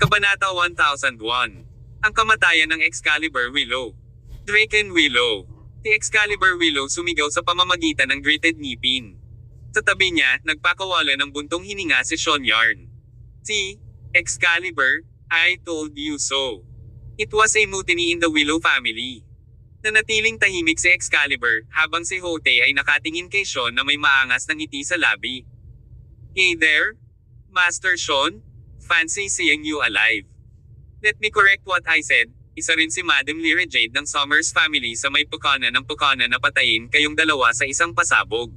Kabanata 1001. Ang kamatayan ng Excalibur Willow. Draken Willow. Si Excalibur Willow sumigaw sa pamamagitan ng gritted ngipin. Sa tabi niya, nagpakawala ng buntong hininga si Sean Yarn. Si Excalibur, I told you so. It was a mutiny in the Willow family. Nanatiling tahimik si Excalibur, habang si Hote ay nakatingin kay Sean na may maangas na ngiti sa labi. Hey there, Master Sean? Fancy seeing you alive. Let me correct what I said. Isa rin si Madam Lyra Jade ng Summers family sa may pukana na patayin kayong dalawa sa isang pasabog.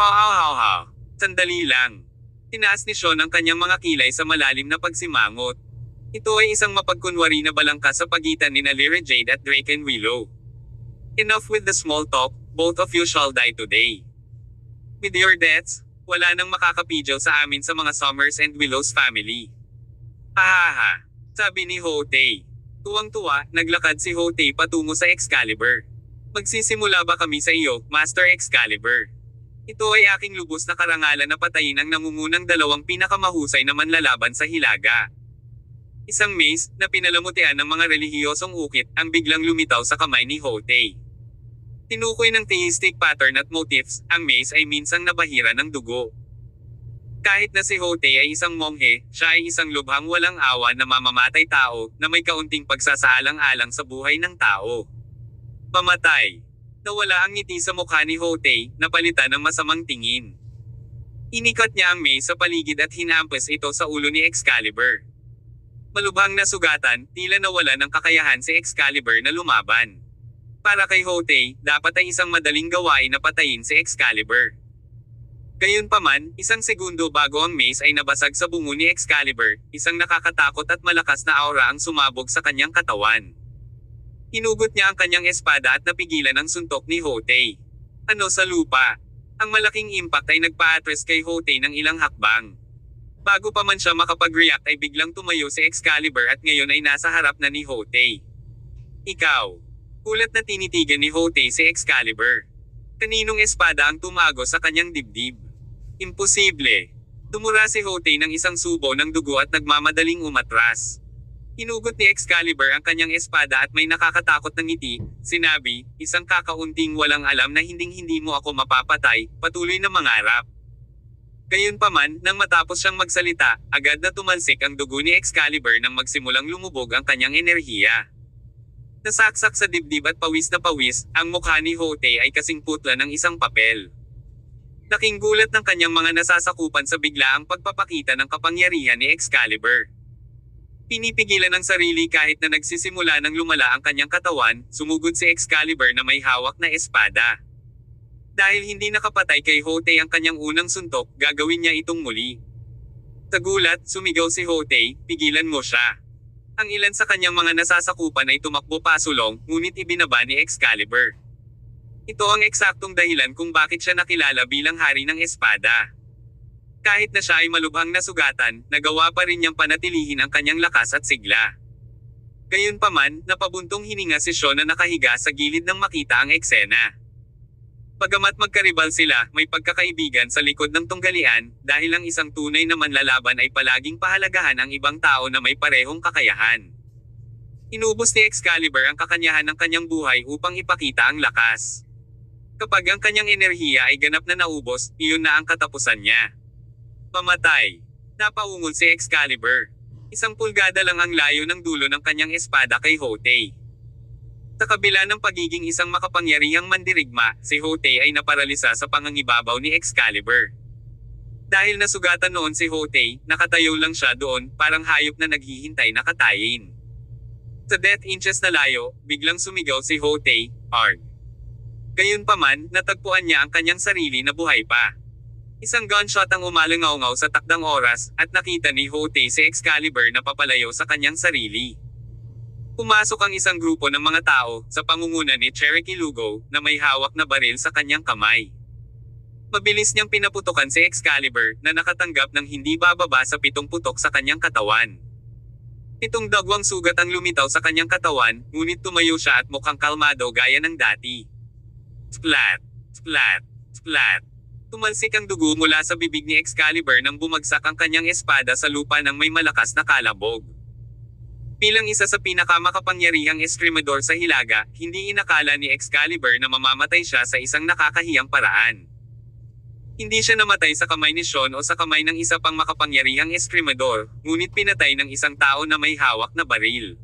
Ha. Sandali lang. Tinaas ni Sean ang kanyang mga kilay sa malalim na pagsimangot. Ito ay isang mapagkunwari na balangkas sa pagitan ni Lyra Jade at Draken Willow. Enough with the small talk, both of you shall die today. With your deaths, wala nang makakapidyaw sa amin sa mga Summers and Willows family. Hahaha, sabi ni Hote. Tuwang-tuwa, naglakad si Hote patungo sa Excalibur. Magsisimula ba kami sa iyo, Master Excalibur? Ito ay aking lubos na karangalan na patayin ang nangungunang dalawang pinakamahusay na manlalaban sa Hilaga. Isang mace, na pinalamutian ng mga relihiyosong ukit, ang biglang lumitaw sa kamay ni Hote. Tinukoy ng theistic pattern at motifs, ang mace ay minsang nabahira ng dugo. Kahit na si Hote ay isang monghe, siya ay isang lubhang walang awa na mamamatay tao, na may kaunting pagsasaalang-alang sa buhay ng tao. Pamatay. Nawala ang ngiti sa mukha ni Hote, napalitan ng masamang tingin. Inikat niya ang mace sa paligid at hinampas ito sa ulo ni Excalibur. Malubhang nasugatan, tila nawala ng kakayahan si Excalibur na lumaban. Para kay Hote, dapat ay isang madaling gawain na patayin si Excalibur. Gayunpaman, isang segundo bago ang mace ay nabasag sa bungo ni Excalibur, isang nakakatakot at malakas na aura ang sumabog sa kanyang katawan. Hinugot niya ang kanyang espada at napigilan ang suntok ni Hote. Ano sa lupa? Ang malaking impact ay nagpa-atras kay Hote ng ilang hakbang. Bago pa man siya makapag-react ay biglang tumayo si Excalibur at ngayon ay nasa harap na ni Hote. Ikaw. Kulat na tinitigan ni Hote si Excalibur. Kaninong espada ang tumago sa kanyang dibdib? Imposible. Tumura si Hote ng isang subo ng dugo at nagmamadaling umatras. Hinugot ni Excalibur ang kanyang espada at may nakakatakot na ngiti, sinabi, isang kakaunting walang alam na hinding-hindi mo ako mapapatay, patuloy na mangarap. Gayunpaman, nang matapos siyang magsalita, agad na tumalsik ang dugo ni Excalibur nang magsimulang lumubog ang kanyang enerhiya. Nasaksak sa dibdib at pawis na pawis, ang mukha ni Hote ay kasing putla ng isang papel. Nakinggulat ng kanyang mga nasasakupan sa biglaang pagpapakita ng kapangyarihan ni Excalibur. Pinipigilan ang sarili kahit na nagsisimula ng lumala ang kanyang katawan, sumugod si Excalibur na may hawak na espada. Dahil hindi nakapatay kay Hote ang kanyang unang suntok, gagawin niya itong muli. Sa gulat, sumigaw si Hote, pigilan mo siya. Ang ilan sa kanyang mga nasasakupan ay tumakbo pasulong, ngunit ibinaba ni Excalibur. Ito ang eksaktong dahilan kung bakit siya nakilala bilang hari ng espada. Kahit na siya ay malubhang nasugatan, nagawa pa rin niyang panatilihin ang kanyang lakas at sigla. Gayunpaman, napabuntong hininga si Sean na nakahiga sa gilid nang makita ang eksena. Bagamat magkaribal sila, may pagkakaibigan sa likod ng tunggalian, dahil ang isang tunay na manlalaban ay palaging pahalagahan ang ibang tao na may parehong kakayahan. Inubos ni Excalibur ang kakanyahan ng kanyang buhay upang ipakita ang lakas. Kapag ang kanyang enerhiya ay ganap na naubos, iyon na ang katapusan niya. Pamatay. Napaungol si Excalibur. Isang pulgada lang ang layo ng dulo ng kanyang espada kay Hote. Sa kabila ng pagiging isang makapangyarihang mandirigma, si Hote ay naparalisa sa pangangibabaw ni Excalibur. Dahil nasugatan noon si Hote, nakatayo lang siya doon, parang hayop na naghihintay na katayin. Sa death inches na layo, biglang sumigaw si Hote, "Arg!" Gayunpaman, natagpuan niya ang kanyang sarili na buhay pa. Isang gunshot ang umalangaw-ngaw sa takdang oras, at nakita ni Hote si Excalibur na papalayo sa kanyang sarili. Pumasok ang isang grupo ng mga tao, sa pangunguna ni Cherokee Lugo, na may hawak na baril sa kanyang kamay. Mabilis niyang pinaputukan si Excalibur, na nakatanggap ng hindi bababa sa 7 putok sa kanyang katawan. 7 dagwang sugat ang lumitaw sa kanyang katawan, ngunit tumayo siya at mukhang kalmado gaya ng dati. Splat! Splat! Splat! Tumalsik ang dugo mula sa bibig ni Excalibur nang bumagsak ang kanyang espada sa lupa ng may malakas na kalabog. Bilang isa sa pinakamakapangyarihang eskrimador sa Hilaga, hindi inakala ni Excalibur na mamamatay siya sa isang nakakahiyang paraan. Hindi siya namatay sa kamay ni Sean o sa kamay ng isa pang makapangyarihang eskrimador, ngunit pinatay ng isang tao na may hawak na baril.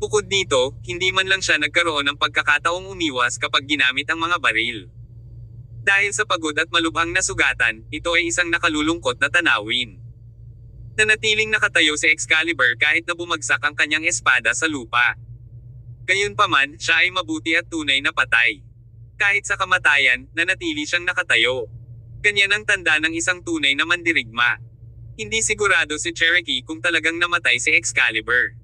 Bukod dito, hindi man lang siya nagkaroon ng pagkakataong umiwas kapag ginamit ang mga baril. Dahil sa pagod at malubhang na sugatan, ito ay isang nakalulungkot na tanawin. Nanatiling nakatayo si Excalibur kahit na bumagsak ang kanyang espada sa lupa. Gayunpaman, siya ay mabuti at tunay na patay. Kahit sa kamatayan, nanatili siyang nakatayo. Ganyan ang tanda ng isang tunay na mandirigma. Hindi sigurado si Cherokee kung talagang namatay si Excalibur.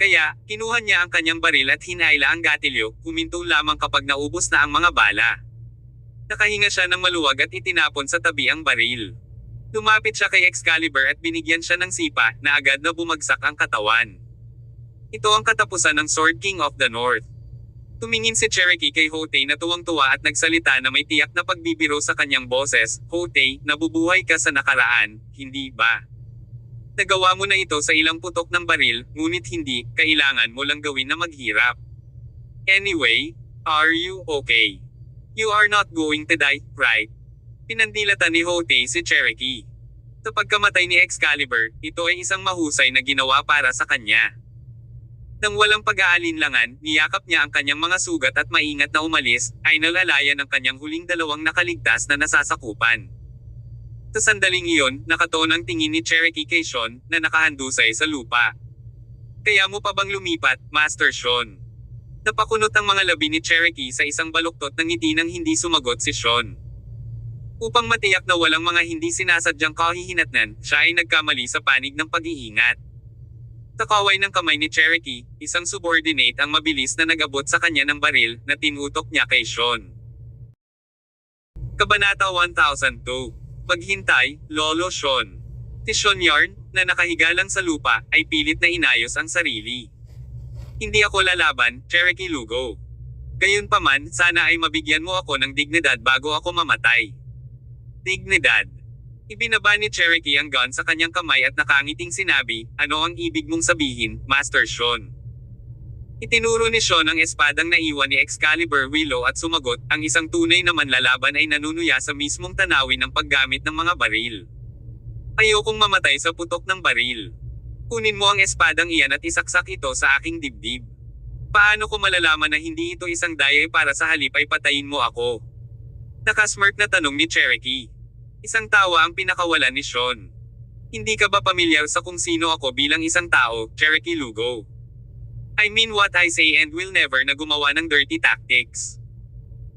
Kaya, kinuha niya ang kanyang baril at hinayla ang gatilyo, huminto lamang kapag naubos na ang mga bala. Nakahinga siya ng maluwag at itinapon sa tabi ang baril. Lumapit siya kay Excalibur at binigyan siya ng sipa na agad na bumagsak ang katawan. Ito ang katapusan ng Sword King of the North. Tumingin si Cherokee kay Hotei na tuwang-tuwa at nagsalita na may tiyak na pagbibiro sa kanyang boses, "Hotei, nabubuhay ka sa nakaraan, hindi ba? Nagawa mo na ito sa ilang putok ng baril, ngunit hindi, kailangan mo lang gawin na maghirap. Anyway, are you okay? You are not going to die, right?" Pinandilatan ni Hotei si Cherokee. Sa pagkamatay ni Excalibur, ito ay isang mahusay na ginawa para sa kanya. Nang walang pag-aalinlangan, niyakap niya ang kanyang mga sugat at maingat na umalis, ay nalalayan ang kanyang huling dalawang nakaligtas na nasasakupan. Sa sandaling iyon, nakatoon ang tingin ni Cherokee kay Sean, na nakahandusay sa lupa. "Kaya mo pa bang lumipat, Master Sean?" Napakunot ang mga labi ni Cherokee sa isang baluktot ng ngiti nang hindi sumagot si Sean. Upang matiyak na walang mga hindi sinasadyang kahihinatnan, siya ay nagkamali sa panig ng pag-iingat. Takaway ng kamay ni Cherokee, isang subordinate ang mabilis na nag-abot sa kanya ng baril na tinutok niya kay Sean. Kabanata 1002. Paghintay, Lolo Sean. Si Sean Yarn, na nakahiga lang sa lupa, ay pilit na inayos ang sarili. "Hindi ako lalaban, Cherokee Lugo. Gayunpaman, sana ay mabigyan mo ako ng dignidad bago ako mamatay." Dignidad. Ibinaba ni Cherokee ang gun sa kanyang kamay at nakangiting sinabi, "Ano ang ibig mong sabihin, Master Sean?" Itinuro ni Sean ang espadang naiwan ni Excalibur Willow at sumagot, "Ang isang tunay na manlalaban ay nanunuya sa mismong tanawin ng paggamit ng mga baril. Ayokong mamatay sa putok ng baril. Kunin mo ang espadang iyan at isaksak ito sa aking dibdib. Paano ko malalaman na hindi ito isang dayay para sa halip ay patayin mo ako?" Nakasmirk na tanong ni Cherokee. Isang tawa ang pinakawalan ni Sean. "Hindi ka ba pamilyar sa kung sino ako bilang isang tao, Cherokee Lugo? I mean what I say and will never na gumawa ng dirty tactics.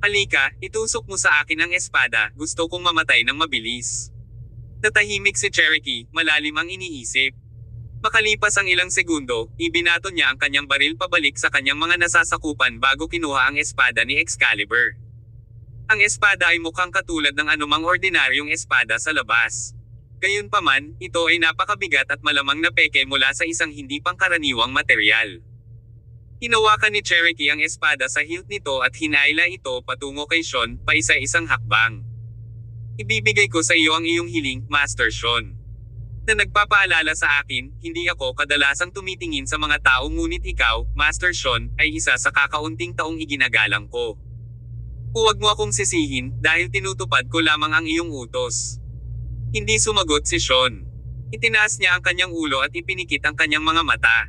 Halika, itusok mo sa akin ang espada, gusto kong mamatay ng mabilis." Natahimik si Cherokee, malalim ang iniisip. Makalipas ang ilang segundo, ibinato niya ang kanyang baril pabalik sa kanyang mga nasasakupan bago kinuha ang espada ni Excalibur. Ang espada ay mukhang katulad ng anumang ordinaryong espada sa labas. Gayunpaman, ito ay napakabigat at malamang na peke mula sa isang hindi pangkaraniwang materyal. Hinawakan ni Cherokee ang espada sa hilt nito at hinayla ito patungo kay Sean, paisa-isang hakbang. "Ibibigay ko sa iyo ang iyong hiling, Master Sean. Na nagpapaalala sa akin, hindi ako kadalasang tumitingin sa mga tao ngunit ikaw, Master Sean, ay isa sa kakaunting taong iginagalang ko. Huwag mo akong sisihin, dahil tinutupad ko lamang ang iyong utos." Hindi sumagot si Sean. Itinaas niya ang kanyang ulo at ipinikit ang kanyang mga mata.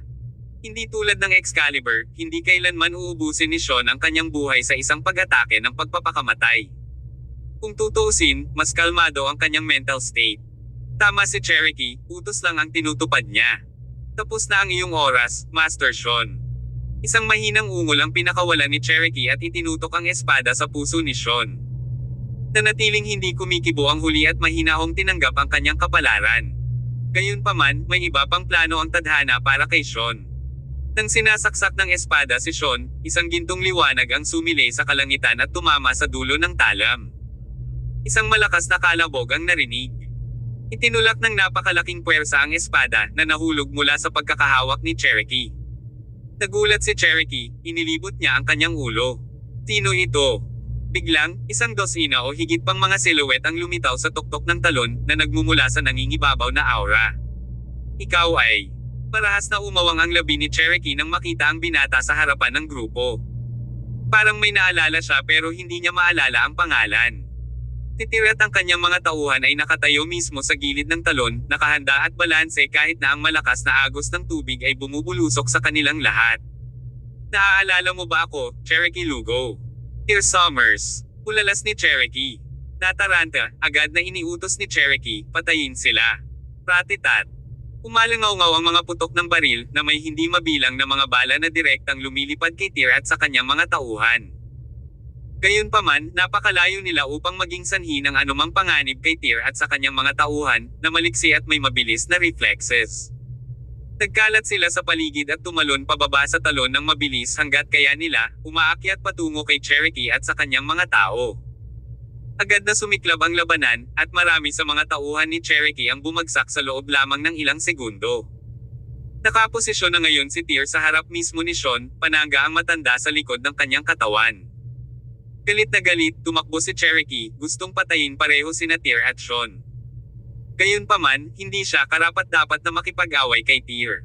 Hindi tulad ng Excalibur, hindi kailanman uubusin ni Sean ang kanyang buhay sa isang pag-atake ng pagpapakamatay. Kung tutuusin, mas kalmado ang kanyang mental state. Tama si Cherokee, utos lang ang tinutupad niya. "Tapos na ang iyong oras, Master Sean." Isang mahinang ungol ang pinakawalan ni Cherokee at itinutok ang espada sa puso ni Sean. Nanatiling hindi kumikibo ang huli at mahinahong tinanggap ang kanyang kapalaran. Gayunpaman, may iba pang plano ang tadhana para kay Sean. Nang sinasaksak ng espada si Sean, isang gintong liwanag ang sumilay sa kalangitan at tumama sa dulo ng talam. Isang malakas na kalabog ang narinig. Itinulak ng napakalaking puwersa ang espada na nahulog mula sa pagkakahawak ni Cherokee. Nagulat si Cherokee, inilibot niya ang kanyang ulo. "Sino ito?" Biglang, isang dosina o higit pang mga silhouette ang lumitaw sa tuktok ng talon na nagmumula sa nangingibabaw na aura. Ikaw ay... Parahas na umawang ang labi ni Cherokee nang makita ang binata sa harapan ng grupo. Parang may naalala siya pero hindi niya maalala ang pangalan. Titirat ang kanyang mga tauhan ay nakatayo mismo sa gilid ng talon, nakahanda at balanse kahit na ang malakas na agos ng tubig ay bumubulusok sa kanilang lahat. Naaalala mo ba ako, Cherokee Lugo? Dear Summers, ulalas ni Cherokee. Nataranta, agad na iniutos ni Cherokee, patayin sila. Ratitat. Umalangaw-ngaw ang mga putok ng baril na may hindi mabilang na mga bala na direktang lumilipad kay Tyr at sa kanyang mga tauhan. Gayunpaman, napakalayo nila upang maging sanhi ng anumang panganib kay Tyr at sa kanyang mga tauhan na maliksi at may mabilis na reflexes. Nagkalat sila sa paligid at tumalon pababa sa talon ng mabilis hanggat kaya nila, umaakyat patungo kay Cherokee at sa kanyang mga tao. Agad na sumiklab ang labanan, at marami sa mga tauhan ni Cherokee ang bumagsak sa loob lamang ng ilang segundo. Nakaposisyon na ngayon si Tyr sa harap mismo ni Sean, panangga ang matanda sa likod ng kanyang katawan. Galit na galit, tumakbo si Cherokee, gustong patayin pareho sina Tyr at Sean. Gayunpaman, hindi siya karapat-dapat na makipag-away kay Tyr.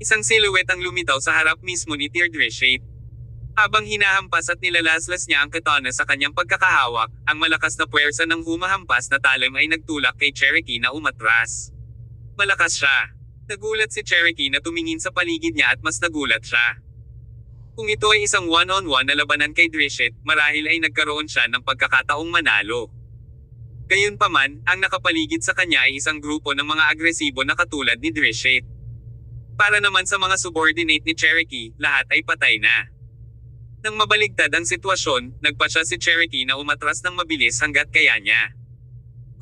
Isang silhouette ang lumitaw sa harap mismo ni Tyr Drishate. Habang hinahampas at nilalaslas niya ang katana sa kanyang pagkakahawak, ang malakas na puwersa ng humahampas na talim ay nagtulak kay Cherokee na umatras. Malakas siya. Nagulat si Cherokee na tumingin sa paligid niya at mas nagulat siya. Kung ito ay isang one-on-one na labanan kay Drishate, marahil ay nagkaroon siya ng pagkakataong manalo. Gayunpaman, ang nakapaligid sa kanya ay isang grupo ng mga agresibo na katulad ni Drishate. Para naman sa mga subordinate ni Cherokee, lahat ay patay na. Nang mabaligtad ang sitwasyon, nagpasya si Cherokee na umatras ng mabilis hanggat kaya niya.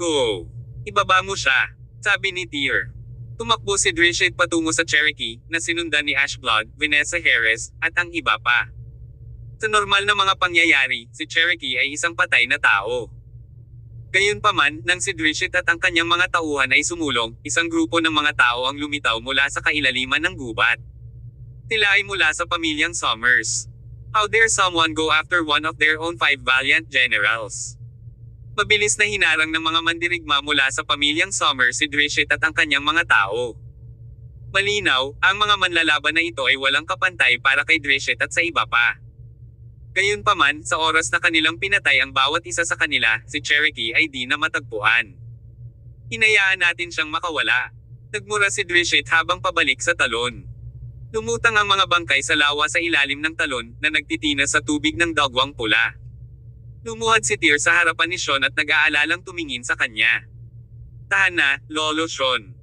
Go! Ibaba mo siya, sabi ni Tyr. Tumakbo si Drishate patungo sa Cherokee, na sinundan ni Ashblood, Vanessa Harris, at ang iba pa. Sa normal na mga pangyayari, si Cherokee ay isang patay na tao. Gayunpaman, nang si Drishate at ang kanyang mga tauhan ay sumulong, isang grupo ng mga tao ang lumitaw mula sa kailaliman ng gubat. Sila ay mula sa pamilyang Summers. How dare someone go after one of their own 5 valiant generals? Mabilis na hinarang ng mga mandirigma mula sa pamilyang Summers si Drishate at ang kanyang mga tao. Malinaw, ang mga manlalaban na ito ay walang kapantay para kay Drishate at sa iba pa. Gayunpaman, sa oras na kanilang pinatay ang bawat isa sa kanila, si Cherokee ay di na matagpuan. Hinayaan natin siyang makawala. Nagmura si Drishate habang pabalik sa talon. Lumutang ang mga bangkay sa lawa sa ilalim ng talon na nagtitina sa tubig ng dagwang pula. Lumuhad si Tyr sa harapan ni Sean at nag-aalalang tumingin sa kanya. Tahan na, Lolo Sean.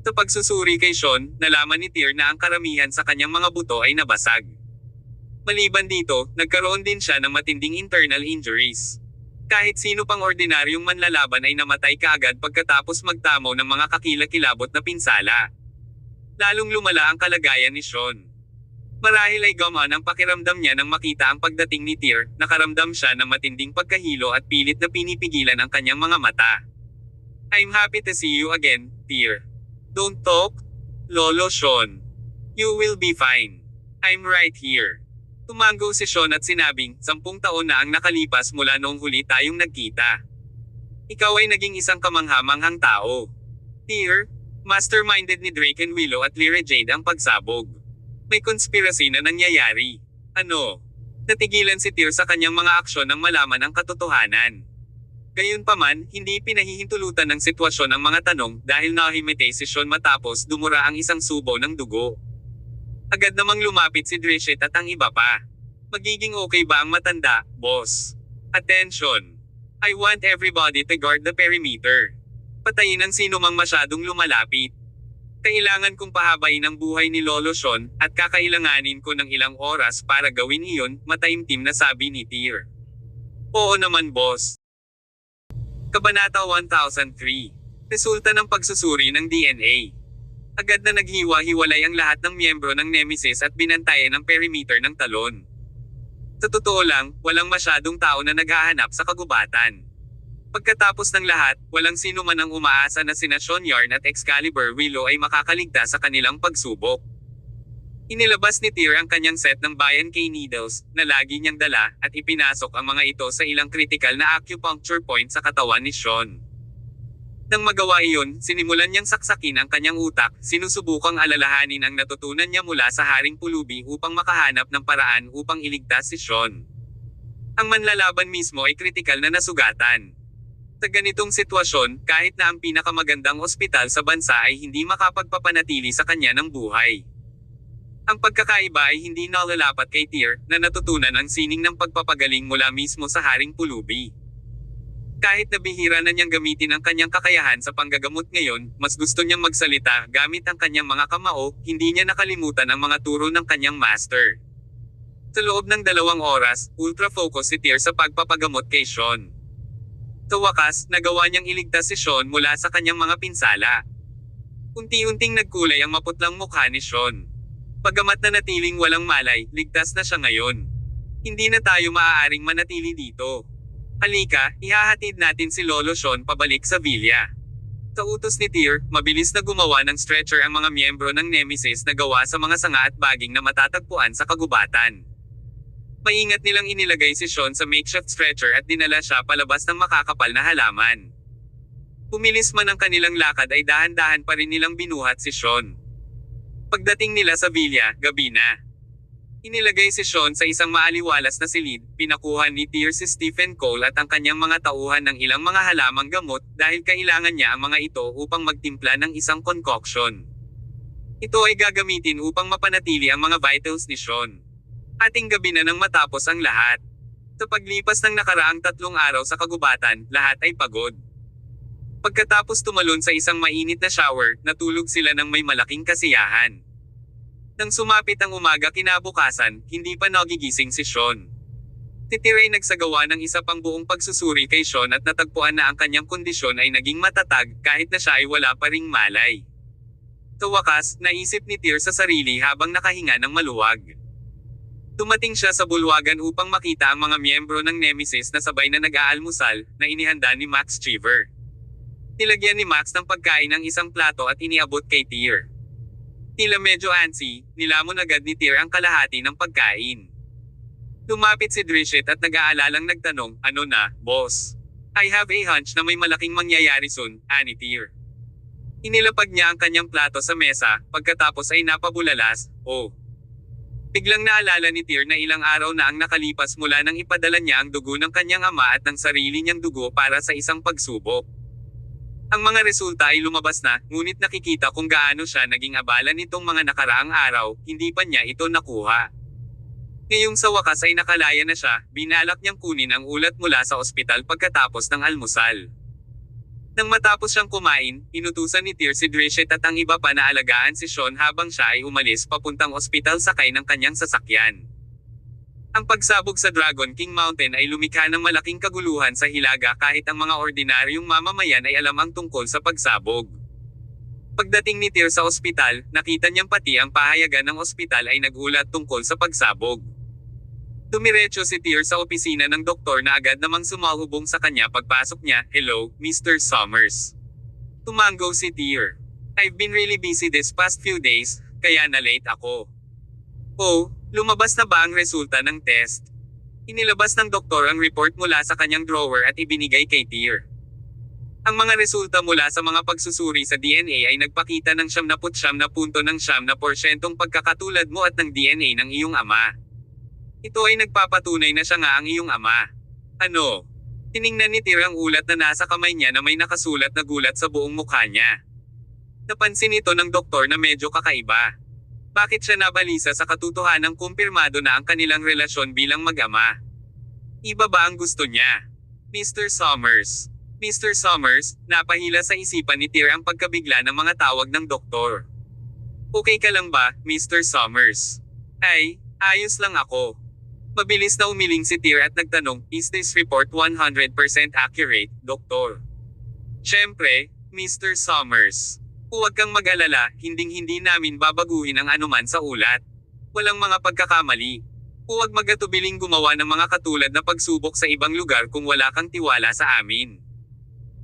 Sa pagsusuri kay Sean, nalaman ni Tyr na ang karamihan sa kanyang mga buto ay nabasag. Maliban dito, nagkaroon din siya ng matinding internal injuries. Kahit sino pang ordinaryong manlalaban ay namatay kaagad pagkatapos magtamo ng mga kakilakilabot na pinsala. Lalong lumala ang kalagayan ni Sean. Marahil ay gumaan ang pakiramdam niya nang makita ang pagdating ni Tyr, nakaramdam siya ng matinding pagkahilo at pilit na pinipigilan ang kanyang mga mata. I'm happy to see you again, Tyr. Don't talk, Lolo Sean. You will be fine. I'm right here. Tumango si Sean at sinabing, 10 taon na ang nakalipas mula noong huli tayong nagkita. Ikaw ay naging isang kamangha-manghang tao. Tyr, masterminded ni Drake and Willow at Lyra Jade ang pagsabog. May conspiracy na nangyayari. Ano? Natigilan si Tyr sa kanyang mga aksyon nang malaman ang katotohanan. Gayunpaman, hindi pinahihintulutan ng sitwasyon ang mga tanong dahil nahimete si Sean matapos dumura ang isang subo ng dugo. Agad namang lumapit si Drishate at ang iba pa. Magiging okay ba ang matanda, boss? Attention! I want everybody to guard the perimeter. Patayin ang sino mang masyadong lumalapit. Kailangan kong pahabain ang buhay ni Lolo Sean, at kakailanganin ko ng ilang oras para gawin iyon, mataimtim na sabi ni Tyr. Oo naman boss. Kabanata 1003. Resulta ng pagsusuri ng DNA. Agad na naghiwa-hiwalay ang lahat ng miyembro ng Nemesis at binantayan ang perimeter ng talon. Sa totoo lang, walang masyadong tao na naghahanap sa kagubatan. Pagkatapos ng lahat, walang sino man ang umaasa na sina Sean Yarn at Excalibur Willow ay makakaligtas sa kanilang pagsubok. Inilabas ni Tyr ang kanyang set ng Bayan K needles, na lagi niyang dala, at ipinasok ang mga ito sa ilang critical na acupuncture point sa katawan ni Sean. Nang magawa iyon, sinimulan niyang saksakin ang kanyang utak, sinusubukang alalahanin ang natutunan niya mula sa Haring Pulubi upang makahanap ng paraan upang iligtas si Sean. Ang manlalaban mismo ay kritikal na nasugatan. Sa ganitong sitwasyon, kahit na ang pinakamagandang ospital sa bansa ay hindi makapagpapanatili sa kanya ng buhay. Ang pagkakaiba ay hindi nalalapat kay Tyr, na natutunan ang sining ng pagpapagaling mula mismo sa Haring Pulubi. Kahit na bihira na niyang gamitin ang kanyang kakayahan sa panggagamot ngayon, mas gusto niyang magsalita gamit ang kanyang mga kamao, hindi niya nakalimutan ang mga turo ng kanyang master. Sa loob ng 2 oras, ultra-focus si Tyr sa pagpapagamot kay Sean. Sa wakas, nagawa niyang iligtas si Sean mula sa kanyang mga pinsala. Unti-unting nagkulay ang maputlang mukha ni Sean. Bagamat na natiling walang malay, ligtas na siya ngayon. Hindi na tayo maaaring manatili dito. Halika, ihahatid natin si Lolo Sean pabalik sa villa. Sa utos ni Tyr, mabilis na gumawa ng stretcher ang mga miyembro ng Nemesis na gawa sa mga sanga at baging na matatagpuan sa kagubatan. Maingat nilang inilagay si Sean sa makeshift stretcher at dinala siya palabas ng makakapal na halaman. Pumilis man ang kanilang lakad ay dahan-dahan pa rin nilang binuhat si Sean. Pagdating nila sa villa, gabi na. Inilagay si Sean sa isang maaliwalas na silid, pinakuha ni Tyr si Stephen Cole at ang kanyang mga tauhan ng ilang mga halamang gamot dahil kailangan niya ang mga ito upang magtimpla ng isang concoction. Ito ay gagamitin upang mapanatili ang mga vitals ni Sean. Ating gabi na nang matapos ang lahat. Sa paglipas ng nakaraang 3 araw sa kagubatan, lahat ay pagod. Pagkatapos tumalon sa isang mainit na shower, natulog sila ng may malaking kasiyahan. Nang sumapit ang umaga kinabukasan, hindi pa nagigising si Sean. Si Tyr ay nagsagawa ng isa pang buong pagsusuri kay Sean at natagpuan na ang kanyang kondisyon ay naging matatag kahit na siya ay wala pa ring malay. Sa wakas, naisip ni Tyr sa sarili habang nakahinga ng maluwag. Dumating siya sa bulwagan upang makita ang mga miyembro ng Nemesis na sabay na nag-aalmusal, na inihanda ni Max Cheever. Nilagyan ni Max ng pagkain ng isang plato at iniabot kay Tyr. Tila medyo antsy, nilamon agad ni Tyr ang kalahati ng pagkain. Lumapit si Drishet at nag-aalalang nagtanong, "Ano na, boss? I have a hunch na may malaking mangyayari soon," ani Tyr. Inilapag niya ang kanyang plato sa mesa, pagkatapos ay napabulalas, "Oh." Biglang naalala ni Tyr na ilang araw na ang nakalipas mula nang ipadala niya ang dugo ng kanyang ama at ng sarili niyang dugo para sa isang pagsubok. Ang mga resulta ay lumabas na, ngunit nakikita kung gaano siya naging abala nitong mga nakaraang araw, hindi pa niya ito nakuha. Ngayong sa wakas ay nakalaya na siya, binalak niyang kunin ang ulat mula sa ospital pagkatapos ng almusal. Nang matapos siyang kumain, inutusan ni Tyr si Drishet at ang iba pa na alagaan si Sean habang siya ay umalis papuntang ospital sakay ng kanyang sasakyan. Ang pagsabog sa Dragon King Mountain ay lumikha ng malaking kaguluhan sa Hilaga kahit ang mga ordinaryong mamamayan ay alam ang tungkol sa pagsabog. Pagdating ni Tyr sa ospital, nakita niyang pati ang pahayagan ng ospital ay nagulat tungkol sa pagsabog. Dumiretso si Tyr sa opisina ng doktor na agad namang sumalubong sa kanya pagpasok niya, "Hello, Mr. Summers." Tumango si Tyr. "I've been really busy this past few days, kaya na-late ako." "Oh, lumabas na ba ang resulta ng test?" Inilabas ng doktor ang report mula sa kanyang drawer at ibinigay kay Tyr. Ang mga resulta mula sa mga pagsusuri sa DNA ay nagpakita ng 99.9% pagkakatulad mo at ng DNA ng iyong ama. Ito ay nagpapatunay na siya nga ang iyong ama. Ano? Tiningnan ni Tyr ang ulat na nasa kamay niya na may nakasulat na gulat sa buong mukha niya. Napansin ito ng doktor na medyo kakaiba. Bakit siya nabalisa sa katotohanang kumpirmado na ang kanilang relasyon bilang mag-ama? Iba ba ang gusto niya? Mr. Summers. Mr. Summers, napahila sa isipan ni Tyr ang pagkabigla ng mga tawag ng doktor. "Okay ka lang ba, Mr. Summers?" "Ay, ayos lang ako." Mabilis na umiling si Tyr at nagtanong, "Is this report 100% accurate, Doktor?" "Siyempre, Mr. Summers. Huwag kang mag-alala, hinding-hindi namin babaguhin ang anuman sa ulat. Walang mga pagkakamali. Huwag magatubiling gumawa ng mga katulad na pagsubok sa ibang lugar kung wala kang tiwala sa amin.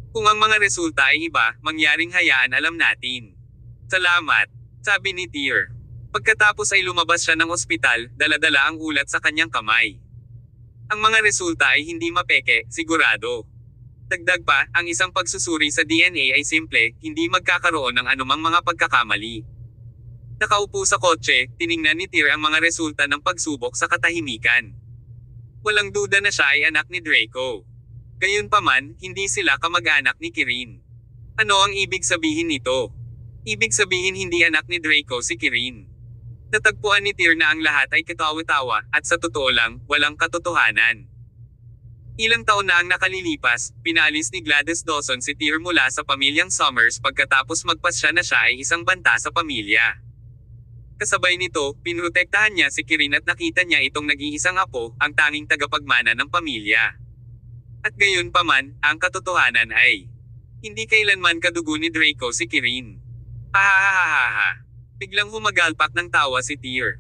Kung ang mga resulta ay iba, mangyaring hayaan alam natin." "Salamat," sabi ni Tyr. Pagkatapos ay lumabas siya ng ospital, dala-dala ang ulat sa kanyang kamay. Ang mga resulta ay hindi mapeke, sigurado. Dagdag pa, ang isang pagsusuri sa DNA ay simple, hindi magkakaroon ng anumang mga pagkakamali. Nakaupo sa kotse, tiningnan ni Tyr ang mga resulta ng pagsubok sa katahimikan. Walang duda na siya ay anak ni Draco. Gayunpaman, hindi sila kamag-anak ni Kirin. Ano ang ibig sabihin nito? Ibig sabihin hindi anak ni Draco si Kirin. Natagpuan ni Tyr na ang lahat ay katawa-tawa, at sa totoo lang, walang katotohanan. Ilang taon na ang nakalilipas, pinaalis ni Gladys Dawson si Tyr mula sa pamilyang Summers pagkatapos magpasya na siya ay isang banta sa pamilya. Kasabay nito, pinrotektahan niya si Kirin at nakita niya itong nag-iisang apo, ang tanging tagapagmana ng pamilya. At gayon pa man, ang katotohanan ay hindi kailanman kadugo ni Draco si Kirin. Ahahahaha. Biglang humagalpak ng tawa si Tyr.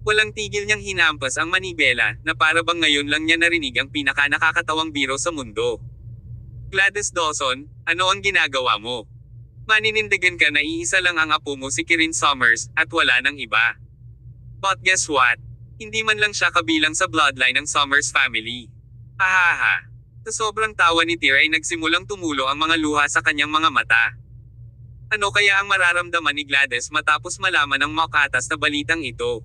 Walang tigil niyang hinampas ang manibela, na para bang ngayon lang niya narinig ang pinaka-nakakatawang biro sa mundo. Gladys Dawson, ano ang ginagawa mo? Maninindigan ka na iisa lang ang apo mo si Kirin Summers, at wala nang iba. But guess what? Hindi man lang siya kabilang sa bloodline ng Summers family. Ahaha. Sa sobrang tawa ni Tyr ay nagsimulang tumulo ang mga luha sa kanyang mga mata. Ano kaya ang mararamdaman ni Gladys matapos malaman ng makatas na balitang ito?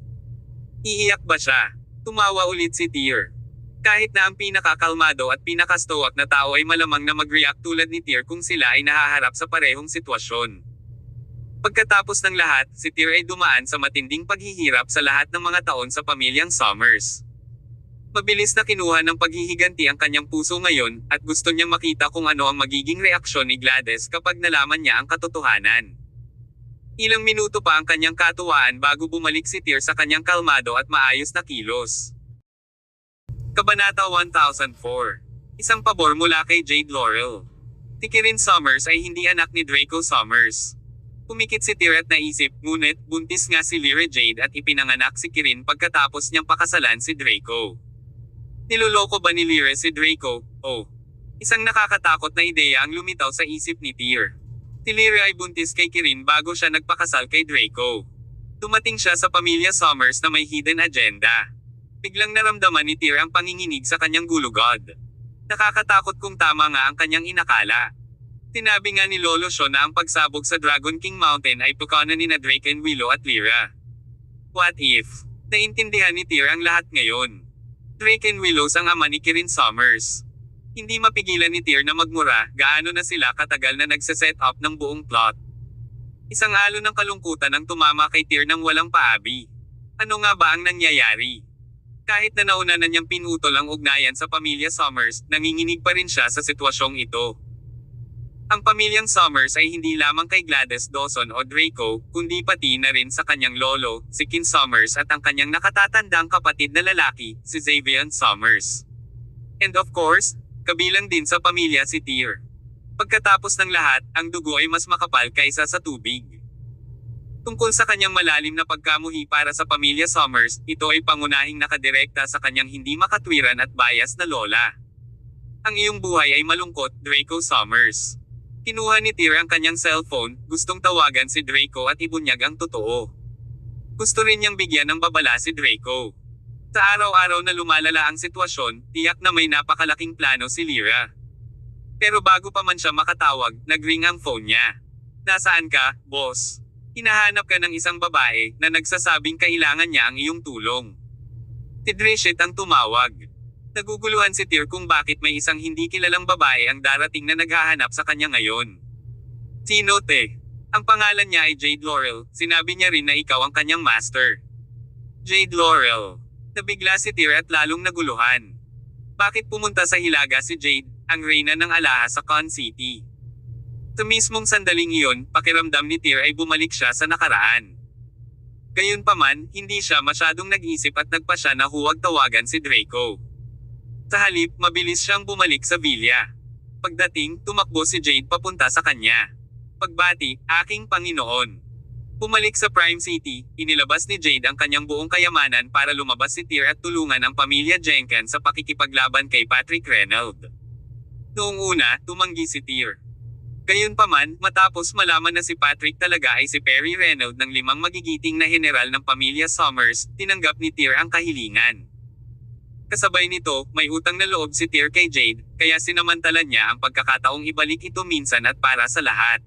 Iiyak ba siya? Tumawa ulit si Tyr. Kahit na ang pinakakalmado at pinakastoic na tao ay malamang na mag-react tulad ni Tyr kung sila ay nahaharap sa parehong sitwasyon. Pagkatapos ng lahat, si Tyr ay dumaan sa matinding paghihirap sa lahat ng mga taon sa pamilyang Summers. Mabilis na kinuha ng paghihiganti ang kanyang puso ngayon, at gusto niyang makita kung ano ang magiging reaksyon ni Gladys kapag nalaman niya ang katotohanan. Ilang minuto pa ang kanyang katuwaan bago bumalik si Tyr sa kanyang kalmado at maayos na kilos. Kabanata 1004. Isang pabor mula kay Jade Laurel. Si Kirin Summers ay hindi anak ni Draco Summers. Pumikit si Tyr at naisip, ngunit buntis nga si Lyra Jade at ipinanganak si Kirin pagkatapos niyang pakasalan si Draco. Niloloko ba ni Lyra si Draco? Oh. Isang nakakatakot na ideya ang lumitaw sa isip ni Tyr. Si Lyra ay buntis kay Kirin bago siya nagpakasal kay Draco. Dumating siya sa pamilya Summers na may hidden agenda. Biglang naramdaman ni Tyr ang panginginig sa kanyang gulugod. Nakakatakot kung tama nga ang kanyang inakala. Tinabi nga ni Lolo Sean na ang pagsabog sa Dragon King Mountain ay pukana ni na Drake and Willow at Lyra. What if? Naintindihan ni Tyr ang lahat ngayon. Drake and Willow ang ama ni Kirin Summers. Hindi mapigilan ni Tyr na magmura, gaano na sila katagal na nagse-set up ng buong plot. Isang halo ng kalungkutan ang tumama kay Tyr nang walang paabi. Ano nga ba ang nangyayari? Kahit na nauna na niyang pinutol ang ugnayan sa pamilya Summers, nanginginig pa rin siya sa sitwasyong ito. Ang pamilyang Summers ay hindi lamang kay Gladys Dawson o Draco, kundi pati na rin sa kanyang lolo, si Kin Summers at ang kanyang nakatatandang kapatid na lalaki, si Xavier Summers. And of course, kabilang din sa pamilya si Tyr. Pagkatapos ng lahat, ang dugo ay mas makapal kaysa sa tubig. Tungkol sa kanyang malalim na pagkamuhi para sa pamilya Summers, ito ay pangunahing nakadirekta sa kanyang hindi makatwiran at bias na lola. Ang iyong buhay ay malungkot, Draco Summers. Kinuha ni Tyr ang kanyang cellphone, gustong tawagan si Draco at ibunyag ang totoo. Gusto rin niyang bigyan ng babala si Draco. Sa araw-araw na lumalala ang sitwasyon, tiyak na may napakalaking plano si Lyra. Pero bago pa man siya makatawag, nagring ang phone niya. Nasaan ka, boss? Hinahanap ka ng isang babae na nagsasabing kailangan niya ang iyong tulong. Si Drishit ang tumawag. Naguguluhan si Tyr kung bakit may isang hindi kilalang babae ang darating na naghahanap sa kanya ngayon. Sino te? Ang pangalan niya ay Jade Laurel, sinabi niya rin na ikaw ang kanyang master. Jade Laurel. Nabigla si Tyr at lalong naguluhan. Bakit pumunta sa Hilaga si Jade, ang reyna ng alahas sa Con City? Sa mismong sandaling iyon, pakiramdam ni Tyr ay bumalik siya sa nakaraan. Gayunpaman, hindi siya masyadong nag-isip at nagpasya na huwag tawagan si Draco. Sa halip, mabilis siyang bumalik sa villa. Pagdating, tumakbo si Jade papunta sa kanya. Pagbati, aking Panginoon. Bumalik sa Prime City, inilabas ni Jade ang kanyang buong kayamanan para lumabas si Tyr at tulungan ang pamilya Jenkins sa pakikipaglaban kay Patrick Reynolds. Noong una, tumanggi si Tyr. Gayunpaman, matapos malaman na si Patrick talaga ay si Perry Renaud ng 5 magigiting na heneral ng pamilya Somers, tinanggap ni Tyr ang kahilingan. Kasabay nito, may utang na loob si Tyr kay Jade, kaya sinamantalan niya ang pagkakataong ibalik ito minsan at para sa lahat.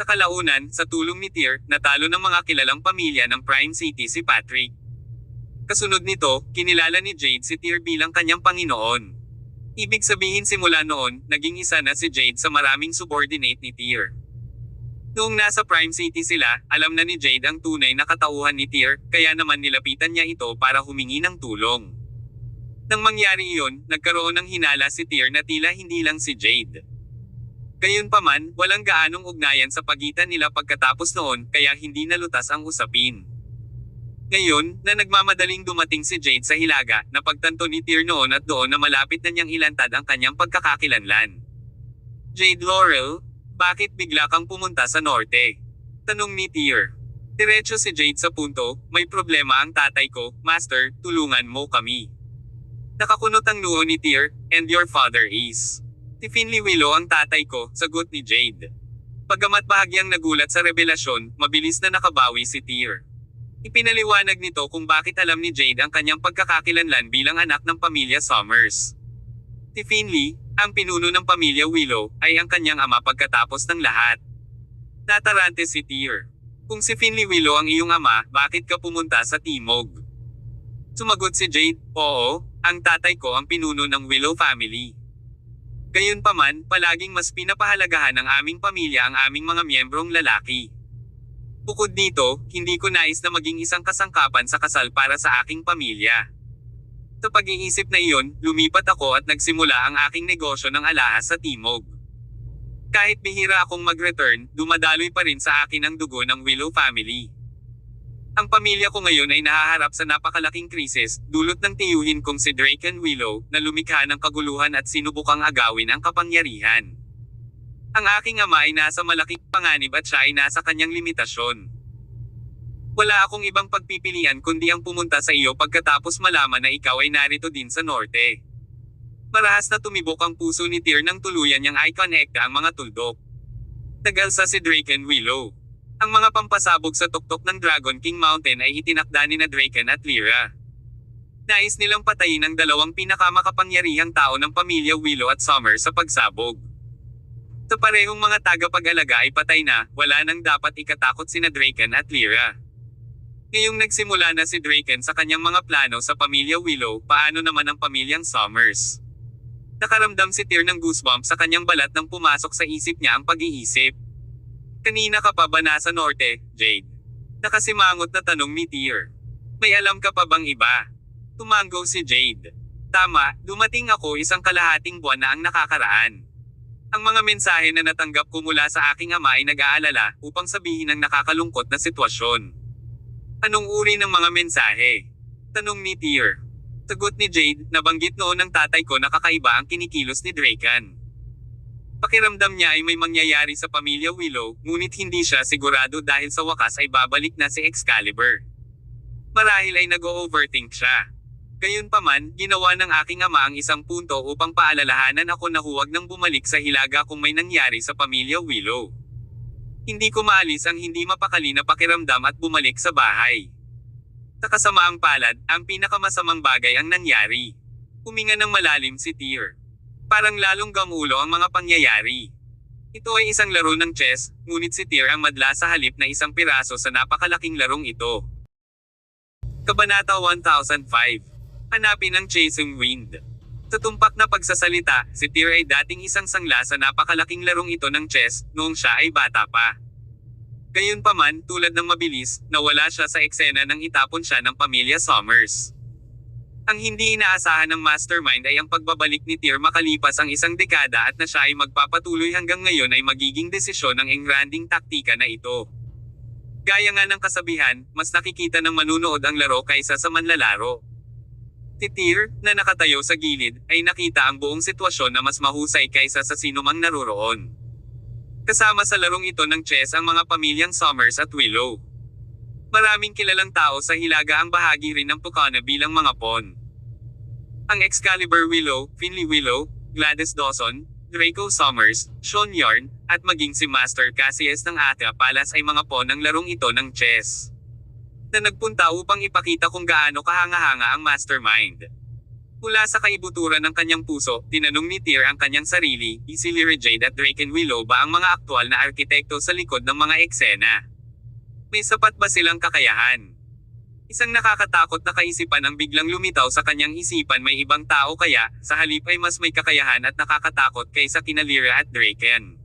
Sa kalaunan, sa tulong ni Tyr, natalo ng mga kilalang pamilya ng Prime City si Patrick. Kasunod nito, kinilala ni Jade si Tyr bilang kanyang Panginoon. Ibig sabihin simula noon, naging isa na si Jade sa maraming subordinate ni Tyr. Noong nasa Prime City sila, alam na ni Jade ang tunay na katauhan ni Tyr, kaya naman nilapitan niya ito para humingi ng tulong. Nang mangyari iyon, nagkaroon ng hinala si Tyr na tila hindi lang si Jade. Gayunpaman, walang gaanong ugnayan sa pagitan nila pagkatapos noon, kaya hindi nalutas ang usapin. Ngayon, na nagmamadaling dumating si Jade sa Hilaga, napagtanto ni Tyr noon at doon na malapit na niyang ilantad ang kanyang pagkakakilanlan. Jade Laurel, bakit bigla kang pumunta sa norte? Tanong ni Tyr. Diretso si Jade sa punto, may problema ang tatay ko, Master, tulungan mo kami. Nakakunot ang noo ni Tyr, and your father is. Si Finley Willow ang tatay ko, sagot ni Jade. Pagamat bahagyang nagulat sa revelasyon, mabilis na nakabawi si Tyr. Ipinaliwanag nito kung bakit alam ni Jade ang kanyang pagkakakilanlan bilang anak ng pamilya Somers. Si Finley, ang pinuno ng pamilya Willow, ay ang kanyang ama pagkatapos ng lahat. Natarante si Tyr. Kung si Finley Willow ang iyong ama, bakit ka pumunta sa Timog? Sumagot si Jade, oo, ang tatay ko ang pinuno ng Willow family. Gayunpaman, palaging mas pinapahalagahan ng aming pamilya ang aming mga miyembrong lalaki. Bukod dito, hindi ko nais na maging isang kasangkapan sa kasal para sa aking pamilya. Sa pag-iisip na iyon, lumipat ako at nagsimula ang aking negosyo ng alahas sa Timog. Kahit bihira akong mag-return, dumadaloy pa rin sa akin ang dugo ng Willow family. Ang pamilya ko ngayon ay nahaharap sa napakalaking krisis, dulot ng tiyuhin kong si Draken Willow, na lumikha ng kaguluhan at sinubukang agawin ang kapangyarihan. Ang aking ama ay nasa malaking panganib at siya ay nasa kanyang limitasyon. Wala akong ibang pagpipilian kundi ang pumunta sa iyo pagkatapos malaman na ikaw ay narito din sa norte. Marahas na tumibok ang puso ni Tyr nang tuluyan niyang i-connecta ang mga tuldok. Nagalsa si Draken Willow. Ang mga pampasabog sa tuktok ng Dragon King Mountain ay itinakda ni na Draken at Lyra. Nais nilang patayin ang dalawang pinakamakapangyarihang tao ng pamilya Willow at Summer sa pagsabog. Sa parehong mga tagapag-alaga ay patay na, wala nang dapat ikatakot sina Draken at Lyra. Ngayong nagsimula na si Draken sa kanyang mga plano sa pamilya Willow, paano naman ang pamilyang Somers? Nakaramdam si Tyr ng goosebumps sa kanyang balat nang pumasok sa isip niya ang pag-iisip. Kanina ka pa ba nasa norte, Jade? Nakasimangot na tanong ni Tyr. May alam ka pa bang iba? Tumango si Jade. Tama, dumating ako isang kalahating buwan na ang nakakaraan. Ang mga mensahe na natanggap ko mula sa aking ama ay nag-aalala upang sabihin ang nakakalungkot na sitwasyon. Anong uri ng mga mensahe? Tanong ni Tyr. Sagot ni Jade, nabanggit noon ng tatay ko na kakaiba ang kinikilos ni Draken. Pakiramdam niya ay may mangyayari sa pamilya Willow, ngunit hindi siya sigurado dahil sa wakas ay babalik na si Excalibur. Marahil ay nag-o-overthink siya. Gayunpaman, ginawa ng aking ama ang isang punto upang paalalahanan ako na huwag nang bumalik sa Hilaga kung may nangyari sa pamilya Willow. Hindi ko maalis ang hindi mapakali na pakiramdam at bumalik sa bahay. Sa kasamaang palad, ang pinakamasamang bagay ang nangyari. Huminga ng malalim si Tyr. Parang lalong gamulo ang mga pangyayari. Ito ay isang laro ng chess, ngunit si Tyr ang madla sa halip na isang piraso sa napakalaking larong ito. Kabanata 1005. Hanapin ang Chasing Wind. Sa tumpak na pagsasalita, si Tyr ay dating isang sangla sa napakalaking larong ito ng chess, noong siya ay bata pa. Gayunpaman, tulad ng mabilis, nawala siya sa eksena nang itapon siya ng pamilya Somers. Ang hindi inaasahan ng mastermind ay ang pagbabalik ni Tyr makalipas ang isang dekada at na siya ay magpapatuloy hanggang ngayon ay magiging desisyon ng engranding taktika na ito. Gaya nga ng kasabihan, mas nakikita ng manunood ang laro kaysa sa manlalaro. Si Tyr, na nakatayo sa gilid, ay nakita ang buong sitwasyon na mas mahusay kaysa sa sinumang naruroon. Kasama sa larong ito ng chess ang mga pamilyang Somers at Willow. Maraming kilalang tao sa Hilaga ang bahagi rin ng Tucana bilang mga pawn. Ang Excalibur Willow, Finley Willow, Gladys Dawson, Draco Somers, Sean Yarn, at maging si Master Cassius ng Athia Palace ay mga pawn ng larong ito ng chess. Na nagpunta upang ipakita kung gaano kahanga-hanga ang mastermind. Mula sa kaibuturan ng kanyang puso, tinanong ni Tyr ang kanyang sarili, si Lyra Jade at Drakenwillow ba ang mga aktwal na arkitekto sa likod ng mga eksena? May sapat ba silang kakayahan? Isang nakakatakot na kaisipan ang biglang lumitaw sa kanyang isipan, may ibang tao kaya, sa halip ay mas may kakayahan at nakakatakot kaysa kina Lyra at Draken.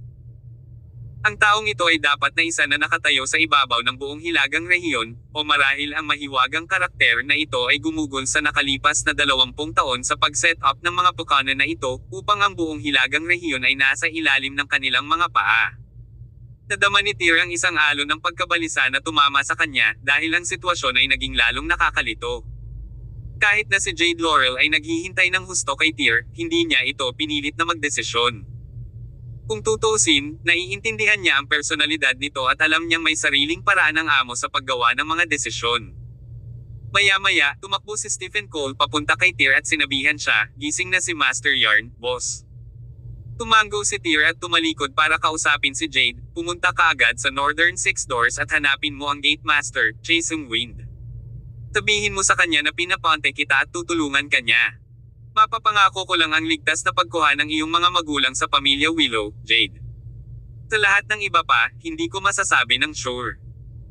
Ang taong ito ay dapat na isa na nakatayo sa ibabaw ng buong hilagang rehiyon, o marahil ang mahiwagang karakter na ito ay gumugol sa nakalipas na 20 taon sa pag-set up ng mga pukana na ito, upang ang buong hilagang rehiyon ay nasa ilalim ng kanilang mga paa. Nadama ni Tyr ang isang alon ng pagkabalisa na tumama sa kanya, dahil ang sitwasyon ay naging lalong nakakalito. Kahit na si Jade Laurel ay naghihintay ng husto kay Tyr, hindi niya ito pinilit na magdesisyon. Kung tutuusin, naiintindihan niya ang personalidad nito at alam niyang may sariling paraan ang amo sa paggawa ng mga desisyon. Maya-maya, tumakbo si Stephen Cole papunta kay Tyr at sinabihan siya, gising na si Master Yarn, boss. Tumango si Tyr at tumalikod para kausapin si Jade, pumunta kaagad sa Northern Six Doors at hanapin mo ang Gate Master, Jason Wind. Sabihin mo sa kanya na pinapante kita at tutulungan ka niya. Mapapangako ko lang ang ligtas na pagkuha ng iyong mga magulang sa pamilya Willow, Jade. Sa lahat ng iba pa, hindi ko masasabi ng sure.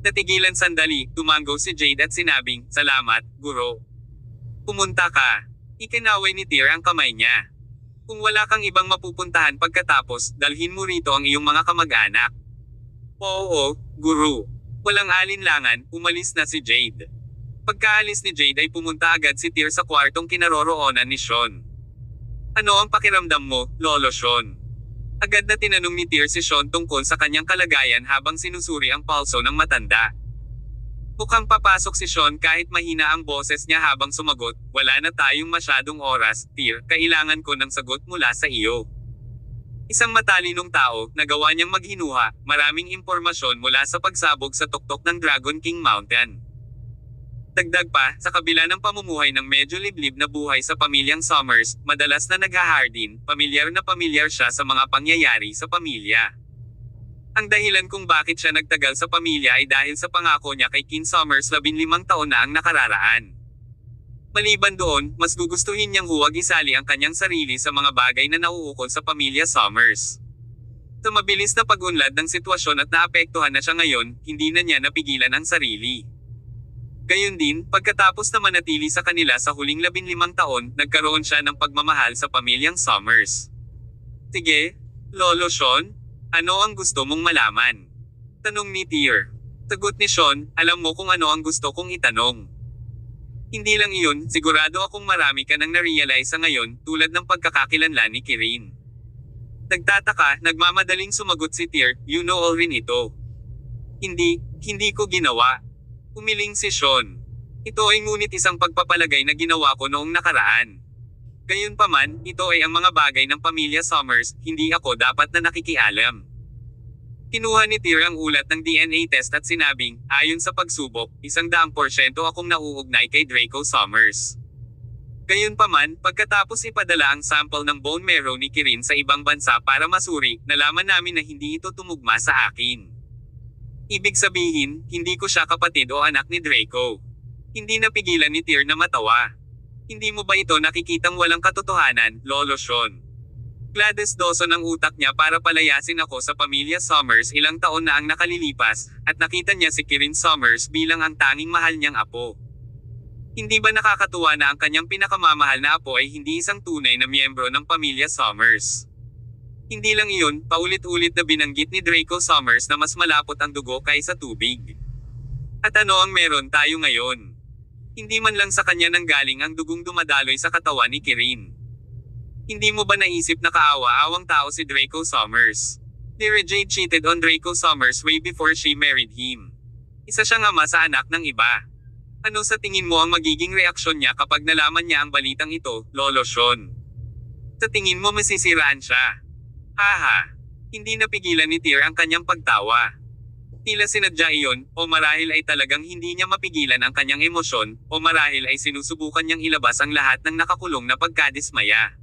Natigilan sandali, tumango si Jade at sinabing, salamat, guro. Pumunta ka. Ikinaway ni Tyr ang kamay niya. Kung wala kang ibang mapupuntahan pagkatapos, dalhin mo rito ang iyong mga kamag-anak. Oo, guro. Walang alinlangan, umalis na si Jade. Pagkaalis ni Jade ay pumunta agad si Tyr sa kwartong kinaroroonan ni Sean. Ano ang pakiramdam mo, Lolo Sean? Agad na tinanong ni Tyr si Sean tungkol sa kanyang kalagayan habang sinusuri ang pulso ng matanda. Mukhang papasok si Sean kahit mahina ang boses niya habang sumagot, wala na tayong masyadong oras, Tyr, kailangan ko ng sagot mula sa iyo. Isang matalinong tao, nagawa niyang maghinuha, maraming impormasyon mula sa pagsabog sa tuktok ng Dragon King Mountain. Dagdag pa, sa kabila ng pamumuhay ng medyo liblib na buhay sa pamilyang Summers, madalas na naghahardin, pamilyar siya sa mga pangyayari sa pamilya. Ang dahilan kung bakit siya nagtagal sa pamilya ay dahil sa pangako niya kay King Summers 15 taon na ang nakararaan. Maliban doon, mas gugustuhin niyang huwag isali ang kanyang sarili sa mga bagay na nauukol sa pamilya Summers. Sa mabilis na pag-unlad ng sitwasyon at naapektuhan na siya ngayon, hindi na niya napigilan ang sarili. Gayon din, pagkatapos na manatili sa kanila sa huling 15 taon, nagkaroon siya ng pagmamahal sa pamilyang Summers. Sige, Lolo Sean, ano ang gusto mong malaman? Tanong ni Tyr. Sagot ni Sean, alam mo kung ano ang gusto kong itanong. Hindi lang iyon, sigurado akong marami ka nang narealize sa ngayon, tulad ng pagkakakilanlan ni Kirin. Nagtataka, nagmamadaling sumagot si Tyr, you know all rin ito. Hindi ko ginawa. Umiling si Sean. Ito ay ngunit isang pagpapalagay na ginawa ko noong nakaraan. Gayunpaman, ito ay ang mga bagay ng pamilya Summers, hindi ako dapat na nakikialam. Kinuha ni Tyr ang ulat ng DNA test at sinabing, ayon sa pagsubok, 100% akong nauugnay kay Draco Summers. Gayunpaman, pagkatapos ipadala ang sample ng bone marrow ni Kirin sa ibang bansa para masuri, nalaman namin na hindi ito tumugma sa akin. Ibig sabihin, hindi ko siya kapatid o anak ni Draco. Hindi napigilan ni Tyr na matawa. Hindi mo ba ito nakikitang walang katotohanan, Lolo Sean? Gladys Dawson ang utak niya para palayasin ako sa pamilya Summers ilang taon na ang nakalilipas, at nakita niya si Kirin Summers bilang ang tanging mahal niyang apo. Hindi ba nakakatuwa na ang kanyang pinakamamahal na apo ay hindi isang tunay na miyembro ng pamilya Summers? Hindi lang iyon, paulit-ulit na binanggit ni Draco Summers na mas malapot ang dugo kaysa tubig. At ano ang meron tayo ngayon? Hindi man lang sa kanya nanggaling ang dugong dumadaloy sa katawan ni Kirin. Hindi mo ba naisip na kaawa-awang tao si Draco Summers? Lyra Jade cheated on Draco Summers way before she married him. Isa siyang ama sa anak ng iba. Ano sa tingin mo ang magiging reaksyon niya kapag nalaman niya ang balitang ito, Lolo Sean? Sa tingin mo masisiraan siya? Haha. Hindi napigilan ni Tyr ang kanyang pagtawa. Tila sinadya iyon, o marahil ay talagang hindi niya mapigilan ang kanyang emosyon, o marahil ay sinusubukan niyang ilabas ang lahat ng nakakulong na pagkadismaya.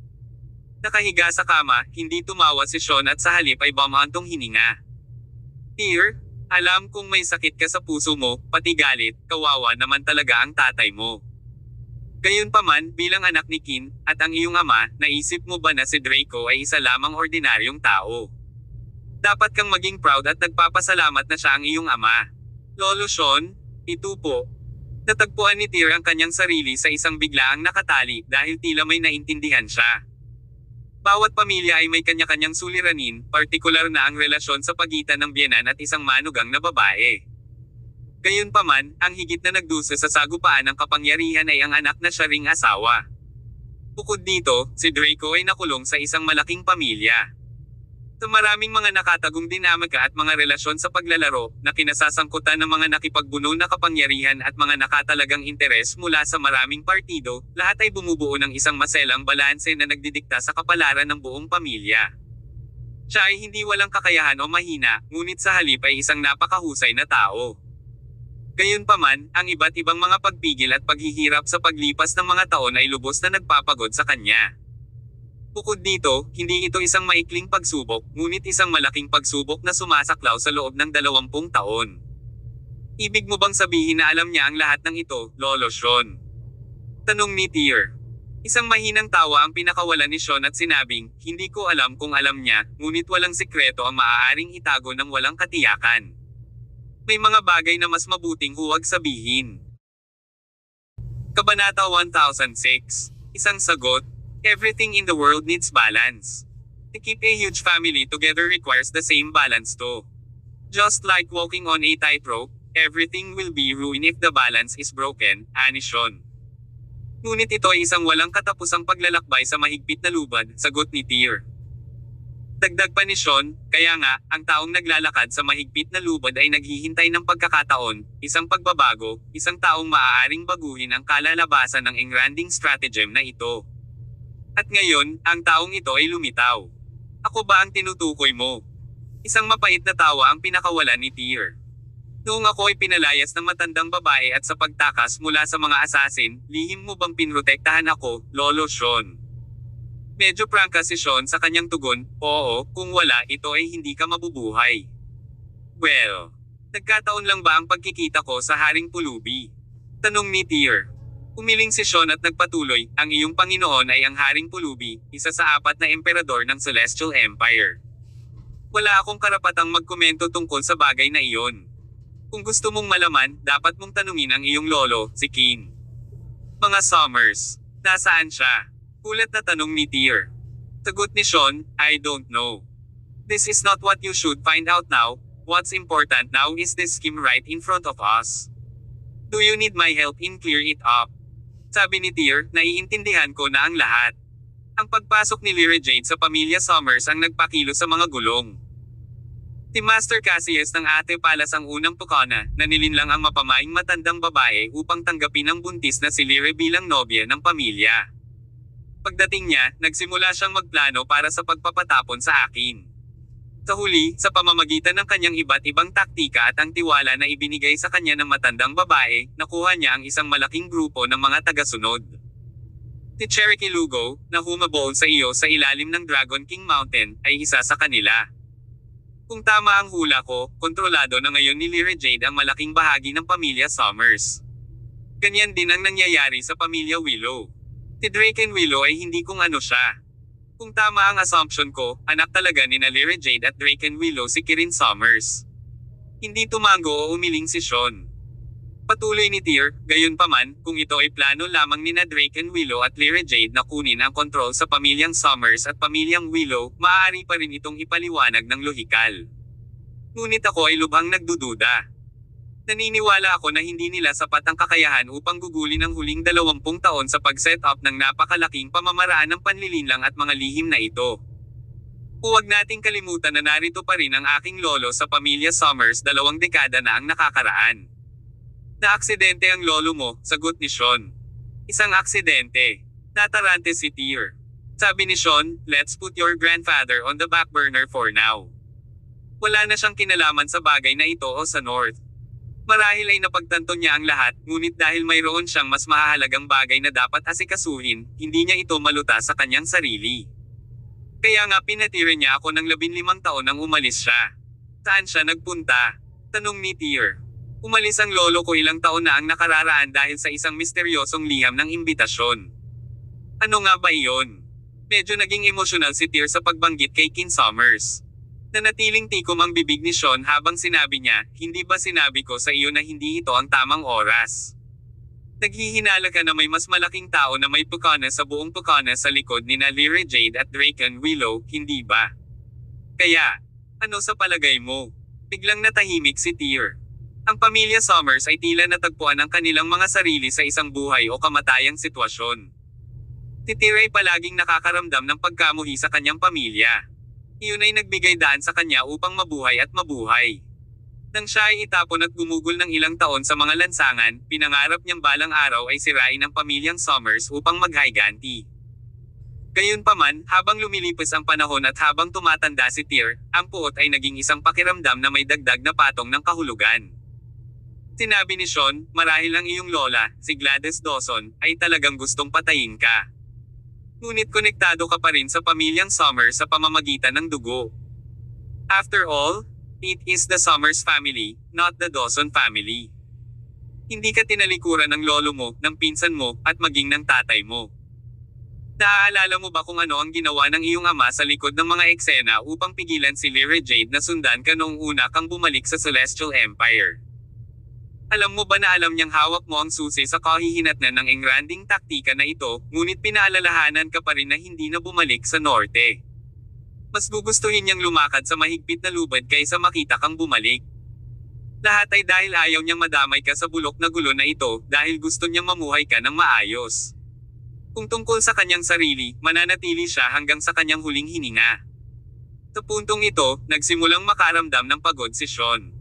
Nakahiga sa kama, hindi tumawa si Sean at sa halip ay bumantong hininga. Dear, alam kong may sakit ka sa puso mo, pati galit, kawawa naman talaga ang tatay mo. Gayunpaman, bilang anak ni Kin, at ang iyong ama, naisip mo ba na si Draco ay isa lamang ordinaryong tao? Dapat kang maging proud at nagpapasalamat na siya ang iyong ama. Lolo Sean, ito po. Natagpuan ni Tyr ang kanyang sarili sa isang biglaang nakatali dahil tila may naintindihan siya. Bawat pamilya ay may kanya-kanyang suliranin, partikular na ang relasyon sa pagitan ng biyenan at isang manugang na babae. Gayunpaman, ang higit na nagdusa sa sagupaan ng kapangyarihan ay ang anak na siya ring asawa. Bukod dito, si Draco ay nakulong sa isang malaking pamilya. Sa maraming mga nakatagong dinamika at mga relasyon sa paglalaro, na kinasasangkutan ng mga nakipagbuno na kapangyarihan at mga nakatalagang interes mula sa maraming partido, lahat ay bumubuo ng isang maselang balanse na nagdidikta sa kapalaran ng buong pamilya. Siya ay hindi walang kakayahan o mahina, ngunit sa halip ay isang napakahusay na tao. Gayunpaman, ang iba't ibang mga pagpigil at paghihirap sa paglipas ng mga taon ay lubos na nagpapagod sa kanya. Bukod dito, hindi ito isang maikling pagsubok, ngunit isang malaking pagsubok na sumasaklaw sa loob ng 20 taon. Ibig mo bang sabihin na alam niya ang lahat ng ito, Lolo Sean? Tanong ni Tyr. Isang mahinang tawa ang pinakawalan ni Sean at sinabing, hindi ko alam kung alam niya, ngunit walang sikreto ang maaaring itago ng walang katiyakan. May mga bagay na mas mabuting huwag sabihin. Kabanata 1006. Isang sagot. Everything in the world needs balance. To keep a huge family together requires the same balance too. Just like walking on a tightrope, everything will be ruined if the balance is broken, ani Sean. Ngunit ito ay isang walang katapusang paglalakbay sa mahigpit na lubad, sagot ni Tyr. Dagdag pa ni Sean, kaya nga, ang taong naglalakad sa mahigpit na lubad ay naghihintay ng pagkakataon, isang pagbabago, isang taong maaaring baguhin ang kalalabasan ng engranding stratagem na ito. At ngayon, ang taong ito ay lumitaw. Ako ba ang tinutukoy mo? Isang mapait na tawa ang pinakawalan ni Tyr. Noong ako ay pinalayas ng matandang babae at sa pagtakas mula sa mga asasin, lihim mo bang pinrotektahan ako, Lolo Sean? Medyo prangka si Sean sa kanyang tugon, oo, kung wala ito ay hindi ka mabubuhay. Well, nagkataon lang ba ang pagkikita ko sa Haring Pulubi? Tanong ni Tyr. Umiling si Sean at nagpatuloy, ang iyong Panginoon ay ang Haring Pulubi, isa sa 4 na emperador ng Celestial Empire. Wala akong karapatang magkomento tungkol sa bagay na iyon. Kung gusto mong malaman, dapat mong tanungin ang iyong lolo, si King. Mga Summers, nasaan siya? Kulat na tanong ni Tyr. Sagot ni Sean, I don't know. This is not what you should find out now, what's important now is this scheme right in front of us. Do you need my help in clear it up? Sabi ni Tyr, naiintindihan ko na ang lahat. Ang pagpasok ni Lyra Jade sa pamilya Summers ang nagpakilo sa mga gulong. Si Master Cassius ng Ate Palas ang unang pukana, na nilinlang ang mapamaing matandang babae upang tanggapin ang buntis na si Lyra bilang nobya ng pamilya. Pagdating niya, nagsimula siyang magplano para sa pagpapatapon sa akin. Sa huli, sa pamamagitan ng kanyang iba't ibang taktika at ang tiwala na ibinigay sa kanya ng matandang babae, nakuha niya ang isang malaking grupo ng mga tagasunod. Si Cherokee Lugo, na humabol sa iyo sa ilalim ng Dragon King Mountain, ay isa sa kanila. Kung tama ang hula ko, kontrolado na ngayon ni Lyra Jade ang malaking bahagi ng pamilya Summers. Ganyan din ang nangyayari sa pamilya Willow. Si Draken Willow ay hindi kung ano siya. Kung tama ang assumption ko, anak talaga ni Lyra Jade at Draken Willow si Kirin Summers. Hindi tumango o umiling si Sean. Patuloy ni Tyr, gayunpaman, kung ito ay plano lamang ni Draken Willow at Lyra Jade na kunin ang kontrol sa pamilyang Summers at pamilyang Willow, maaari pa rin itong ipaliwanag ng lohikal. Ngunit ako ay lubhang nagdududa. Naniniwala ako na hindi nila sapat ang kakayahan upang gugulin ang huling 20 taon sa pag-set up ng napakalaking pamamaraan ng panlilinlang at mga lihim na ito. Huwag nating kalimutan na narito pa rin ang aking lolo sa pamilya Summers 2 dekada na ang nakakaraan. Naaksidente ang lolo mo, sagot ni Sean. Isang aksidente. Natarante si Tyr. Sabi ni Sean, let's put your grandfather on the back burner for now. Wala na siyang kinalaman sa bagay na ito o sa North. Marahil ay napagtanto niya ang lahat, ngunit dahil mayroon siyang mas mahahalagang bagay na dapat asikasuhin, hindi niya ito maluta sa kanyang sarili. Kaya nga pinatira niya ako ng 15 taon nang umalis siya. Saan siya nagpunta? Tanong ni Tyr. Umalis ang lolo ko ilang taon na ang nakararaan dahil sa isang misteryosong liham ng imbitasyon. Ano nga ba iyon? Medyo naging emosyonal si Tyr sa pagbanggit kay King Summers. Nanatiling tikom ang bibig ni Sean habang sinabi niya, hindi ba sinabi ko sa iyo na hindi ito ang tamang oras? Naghihinala ka na may mas malaking tao na may pukana sa buong pukana sa likod ni na Lyra Jade at Draken Willow, hindi ba? Kaya, ano sa palagay mo? Biglang natahimik si Tyr. Ang pamilya Summers ay tila natagpuan ang kanilang mga sarili sa isang buhay o kamatayang sitwasyon. Si Tyr ay palaging nakakaramdam ng pagkamuhi sa kanyang pamilya. Iyon ay nagbigay daan sa kanya upang mabuhay at mabuhay. Nang siya ay itapon at gumugol ng ilang taon sa mga lansangan, pinangarap niyang balang araw ay sirain ang pamilyang Summers upang maghiganti. Gayunpaman, habang lumilipas ang panahon at habang tumatanda si Tyr, ang puot ay naging isang pakiramdam na may dagdag na patong ng kahulugan. Sinabi ni Sean, marahil ang iyong lola, si Gladys Dawson, ay talagang gustong patayin ka. Ngunit konektado ka pa rin sa pamilyang Summers sa pamamagitan ng dugo. After all, it is the Summers family, not the Dawson family. Hindi ka tinalikuran ng lolo mo, ng pinsan mo, at maging ng tatay mo. Naaalala mo ba kung ano ang ginawa ng iyong ama sa likod ng mga eksena upang pigilan si Lyra Jade na sundan ka noong una kang bumalik sa Celestial Empire? Alam mo ba na alam niyang hawak mo ang susi sa kahihinatnan ng engranding taktika na ito, ngunit pinaalalahanan ka pa rin na hindi na bumalik sa norte. Mas gugustuhin niyang lumakad sa mahigpit na lubad kaysa makita kang bumalik. Lahat ay dahil ayaw niyang madamay ka sa bulok na gulo na ito, dahil gusto niyang mamuhay ka ng maayos. Kung tungkol sa kanyang sarili, mananatili siya hanggang sa kanyang huling hininga. Sa puntong ito, nagsimulang makaramdam ng pagod si Sean.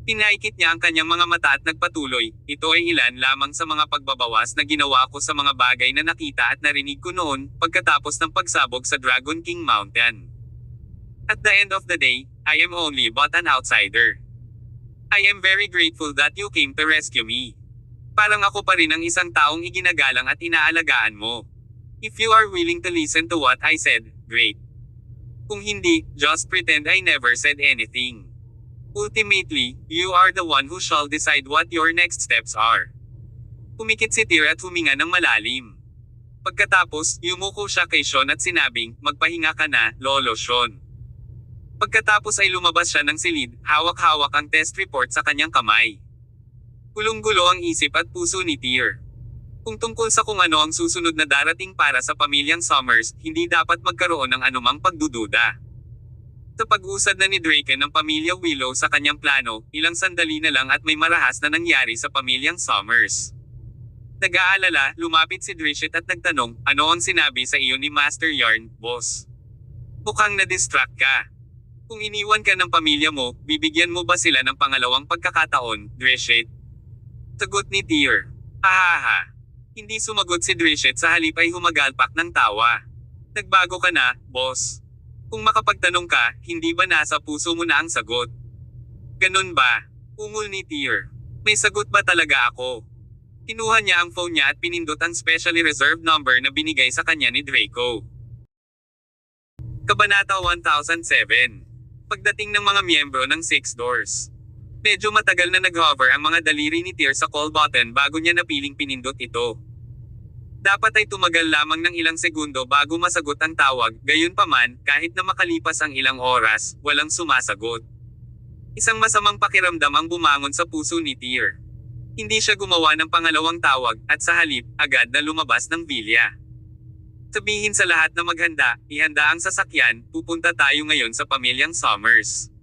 Pinaikit niya ang kanyang mga mata at nagpatuloy, ito ay ilan lamang sa mga pagbabawas na ginawa ko sa mga bagay na nakita at narinig ko noon, pagkatapos ng pagsabog sa Dragon King Mountain. At the end of the day, I am only but an outsider. I am very grateful that you came to rescue me. Parang ako pa rin ang isang taong iginagalang at inaalagaan mo. If you are willing to listen to what I said, great. Kung hindi, just pretend I never said anything. Ultimately, you are the one who shall decide what your next steps are. Pumikit si Tyr at huminga ng malalim. Pagkatapos, yumuko siya kay Sean at sinabing, magpahinga ka na, Lolo Sean. Pagkatapos ay lumabas siya ng silid, hawak-hawak ang test report sa kanyang kamay. Gulong-gulo ang isip at puso ni Tyr. Kung tungkol sa kung ano ang susunod na darating para sa pamilyang Summers, hindi dapat magkaroon ng anumang pagdududa. Sa pag-usad na ni Draken ng pamilya Willow sa kanyang plano, ilang sandali na lang at may marahas na nangyari sa pamilyang Summers. Nag-aalala, lumapit si Drishet at nagtanong, ano ang sinabi sa iyo ni Master Yarn, boss? Mukhang na-distract ka. Kung iniwan ka ng pamilya mo, bibigyan mo ba sila ng pangalawang pagkakataon, Drishet? Sagot ni Tyr. Hahaha. Hindi sumagot si Drishet sa halip ay humagalpak ng tawa. Nagbago ka na, boss. Kung makapagtanong ka, hindi ba nasa puso mo na ang sagot? Ganun ba? Ungol ni Tyr. May sagot ba talaga ako? Kinuha niya ang phone niya at pinindot ang specially reserved number na binigay sa kanya ni Draco. Kabanata 1007. Pagdating ng mga miyembro ng Six Doors. Medyo matagal na nag-hover ang mga daliri ni Tyr sa call button bago niya napiling pinindot ito. Dapat ay tumagal lamang ng ilang segundo bago masagot ang tawag, gayunpaman, kahit na makalipas ang ilang oras, walang sumasagot. Isang masamang pakiramdam ang bumangon sa puso ni Tyr. Hindi siya gumawa ng pangalawang tawag, at sa halip, agad na lumabas ng vilya. Sabihin sa lahat na maghanda, ihanda ang sasakyan, pupunta tayo ngayon sa pamilyang Summers.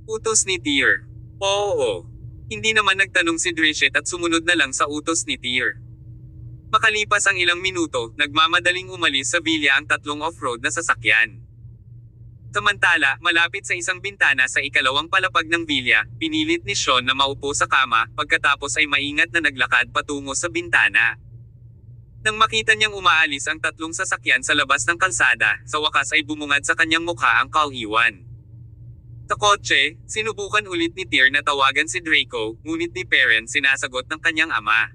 Utos ni Tyr. Oo. Hindi naman nagtanong si Drishet at sumunod na lang sa utos ni Tyr. Makalipas ang ilang minuto, nagmamadaling umalis sa villa ang tatlong off-road na sasakyan. Samantala, malapit sa isang bintana sa ikalawang palapag ng villa, pinilit ni Sean na maupo sa kama, pagkatapos ay maingat na naglakad patungo sa bintana. Nang makita niyang umaalis ang tatlong sasakyan sa labas ng kalsada, sa wakas ay bumungad sa kanyang mukha ang kaliwan. Sa kotse, sinubukan ulit ni Tyr na tawagan si Draco, ngunit ni Perrin sinasagot ng kanyang ama.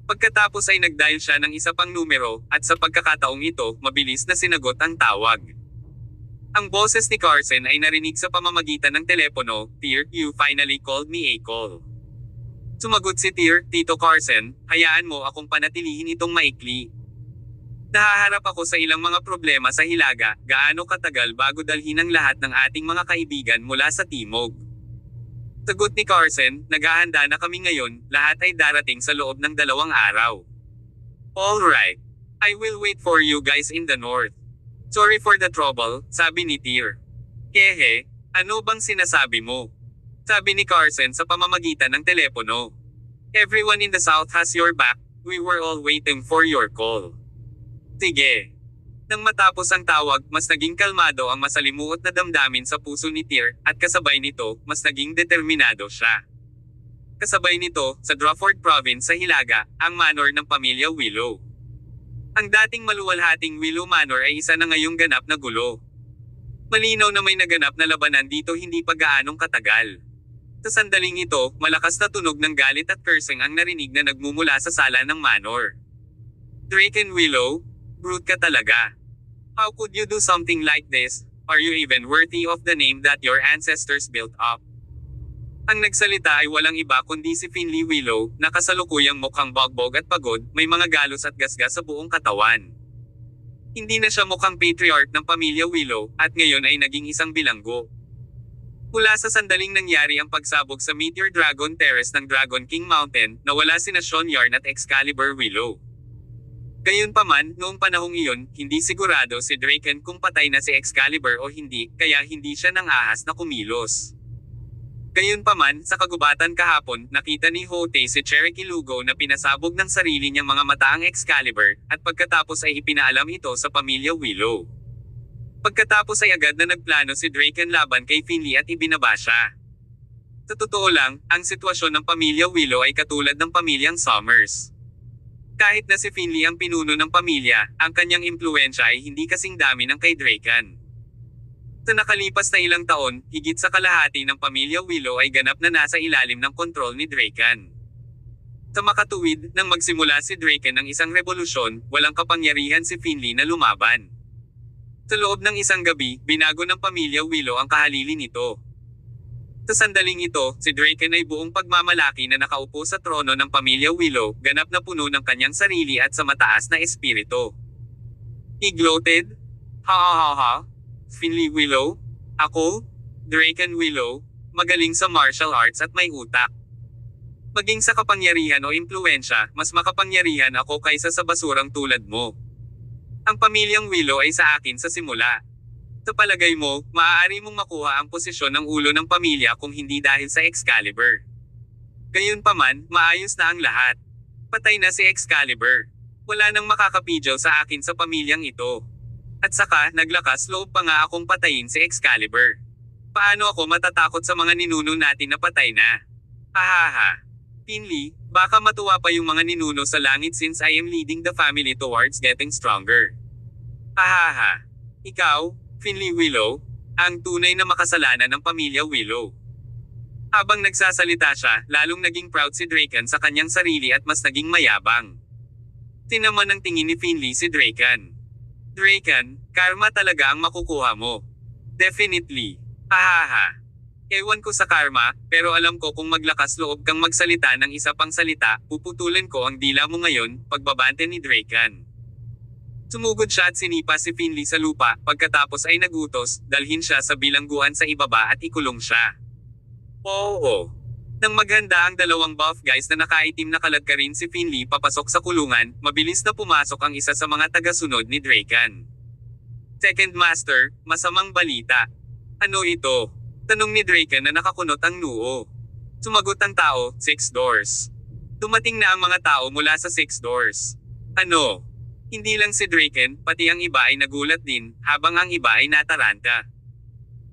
Pagkatapos ay nag-dial siya ng isa pang numero, at sa pagkakataong ito, mabilis na sinagot ang tawag. Ang boses ni Carson ay narinig sa pamamagitan ng telepono. "Dear, you finally called me a call." Sumagot si Tyr, "Tito Carson, hayaan mo akong panatilihin itong maikli. Nahaharap ako sa ilang mga problema sa Hilaga, gaano katagal bago dalhin ang lahat ng ating mga kaibigan mula sa Timog." Sagot ni Carson, "Naghahanda na kami ngayon, lahat ay darating sa loob ng 2 araw." "Alright. I will wait for you guys in the north." "Sorry for the trouble," sabi ni Tyr. "Hehe, ano bang sinasabi mo?" sabi ni Carson sa pamamagitan ng telepono. "Everyone in the south has your back, we were all waiting for your call." "Sige." Nang matapos ang tawag, mas naging kalmado ang masalimuot na damdamin sa puso ni Tyr, at kasabay nito, mas naging determinado siya. Kasabay nito, sa Drawford Province sa Hilaga, ang manor ng pamilya Willow. Ang dating maluwalhating Willow Manor ay isa na ngayong ganap na gulo. Malinaw na may naganap na labanan dito hindi pa gaanong katagal. Sa sandaling ito, malakas na tunog ng galit at cursing ang narinig na nagmumula sa sala ng manor. "Drake and Willow? Brute ka talaga. How could you do something like this? Are you even worthy of the name that your ancestors built up?" Ang nagsalita ay walang iba kundi si Finley Willow, na kasalukuyang mukhang bogbog at pagod, may mga galos at gasgas sa buong katawan. Hindi na siya mukhang patriarch ng pamilya Willow, at ngayon ay naging isang bilanggo. Mula sa sandaling nangyari ang pagsabog sa Meteor Dragon Terrace ng Dragon King Mountain, nawala sina Sean Yarn at Excalibur Willow. Gayunpaman, noong panahong iyon, hindi sigurado si Draken kung patay na si Excalibur o hindi, kaya hindi siya nang ahas na kumilos. Gayunpaman, sa kagubatan kahapon, nakita ni Hote si Cherokee Lugo na pinasabog ng sarili niyang mga mata ang Excalibur, at pagkatapos ay ipinaalam ito sa pamilya Willow. Pagkatapos ay agad na nagplano si Draken laban kay Finley at ibinaba siya. Sa totoo lang, ang sitwasyon ng pamilya Willow ay katulad ng pamilyang Summers. Kahit na si Finley ang pinuno ng pamilya, ang kanyang impluwensya ay hindi kasing dami ng kay Draken. Sa nakalipas na ilang taon, higit sa kalahati ng pamilya Willow ay ganap na nasa ilalim ng kontrol ni Draken. Sa makatuwid, nang magsimula si Draken ng isang revolusyon, walang kapangyarihan si Finley na lumaban. Sa loob ng isang gabi, binago ng pamilya Willow ang kahalili nito. Sa sandaling ito, si Draken ay buong pagmamalaki na nakaupo sa trono ng pamilya Willow, ganap na puno ng kanyang sarili at sa mataas na espiritu. He gloated, "Ha ha ha ha. Finley Willow? Ako? Draken Willow? Magaling sa martial arts at may utak. Maging sa kapangyarihan o impluwensya, mas makapangyarihan ako kaysa sa basurang tulad mo. Ang pamilyang Willow ay sa akin sa simula. Sa palagay mo, maaari mong makuha ang posisyon ng ulo ng pamilya kung hindi dahil sa Excalibur. Gayunpaman, maayos na ang lahat. Patay na si Excalibur. Wala nang makakapidyaw sa akin sa pamilyang ito. At saka, naglakas loob pa nga akong patayin si Excalibur. Paano ako matatakot sa mga ninuno natin na patay na? Hahaha. Finley, baka matuwa pa yung mga ninuno sa langit since I am leading the family towards getting stronger. Hahaha. Ikaw, Finley Willow, ang tunay na makasalanan ng pamilya Willow. Habang nagsasalita siya, lalong naging proud si Draken sa kanyang sarili at mas naging mayabang. Tinaman ng tingin ni Finley si Draken. Draken, karma talaga ang makukuha mo. Definitely. Hahaha. Ewan ko sa karma, pero alam ko kung maglakas loob kang magsalita ng isa pang salita, puputulin ko ang dila mo ngayon, pagbabante ni Draken. Sumugod siya at sinipa si Finley sa lupa, pagkatapos ay nagutos, dalhin siya sa bilangguan sa ibaba at ikulong siya. Oo. Nang maghanda ang dalawang buff guys na nakaitim na kaladkarin si Finley papasok sa kulungan, mabilis na pumasok ang isa sa mga tagasunod ni Draken. Second Master, masamang balita. Ano ito? Tanong ni Draken na nakakunot ang noo. Sumagot ang tao, 6 doors. Dumating na ang mga tao mula sa 6 doors. Ano? Hindi lang si Draken, pati ang iba ay nagulat din, habang ang iba ay nataranta.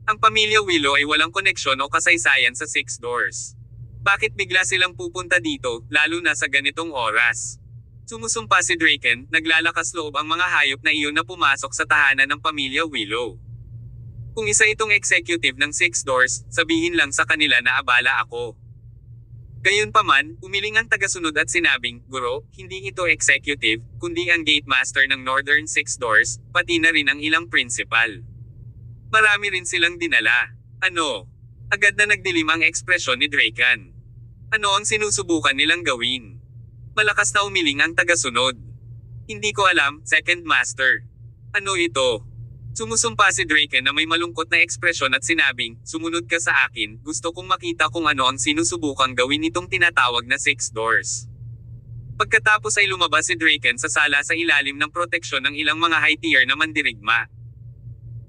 Ang pamilya Willow ay walang koneksyon o kasaysayan sa 6 doors. Bakit bigla silang pupunta dito, lalo na sa ganitong oras? Sumusumpa si Draken, naglalakas loob ang mga hayop na iyon na pumasok sa tahanan ng pamilya Willow. Kung isa itong executive ng 6 doors, sabihin lang sa kanila na abala ako. Gayunpaman, umiling ang tagasunod at sinabing, Guro, hindi ito executive, kundi ang gate master ng Northern 6 doors, pati na rin ang ilang principal. Marami rin silang dinala. Ano? Agad na nagdilim ang ekspresyon ni Draken. Ano ang sinusubukan nilang gawin? Malakas na umiling ang tagasunod. Hindi ko alam, Second Master. Ano ito? Sumusumpa si Draken na may malungkot na ekspresyon at sinabing, sumunod ka sa akin, gusto kong makita kung ano ang sinusubukang gawin nitong tinatawag na Six Doors. Pagkatapos ay lumabas si Draken sa sala sa ilalim ng proteksyon ng ilang mga high-tier na mandirigma.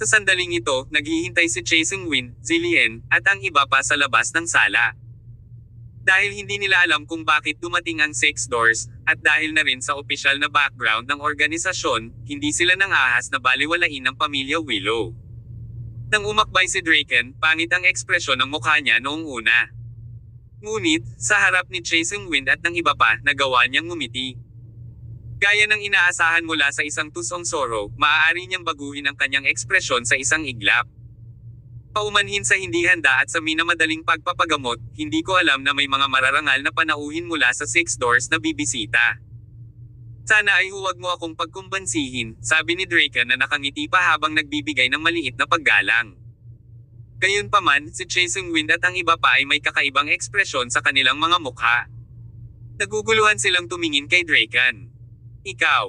Sa sandaling ito, naghihintay si Chasing Wind, Zillian, at ang iba pa sa labas ng sala. Dahil hindi nila alam kung bakit dumating ang Six Doors, at dahil na rin sa opisyal na background ng organisasyon, hindi sila nang ahas na baliwalain ng pamilya Willow. Nang umakbay si Draken, pangit ang ekspresyon ng mukha niya noong una. Ngunit, sa harap ni Chasing Wind at ng iba pa, nagawa niyang ngumiti. Gaya ng inaasahan mula sa isang tusong Zoro, maaari niyang baguhin ang kanyang ekspresyon sa isang iglap. Paumanhin sa hindi handa at sa minamadaling pagpapagamot, hindi ko alam na may mga mararangal na panauhin mula sa Six Doors na bibisita. Sana ay huwag mo akong pagkumbansihin, sabi ni Draken na nakangiti pa habang nagbibigay ng maliit na paggalang. Gayunpaman, si Chasing Wind at ang iba pa ay may kakaibang ekspresyon sa kanilang mga mukha. Naguguluhan silang tumingin kay Draken. Ikaw.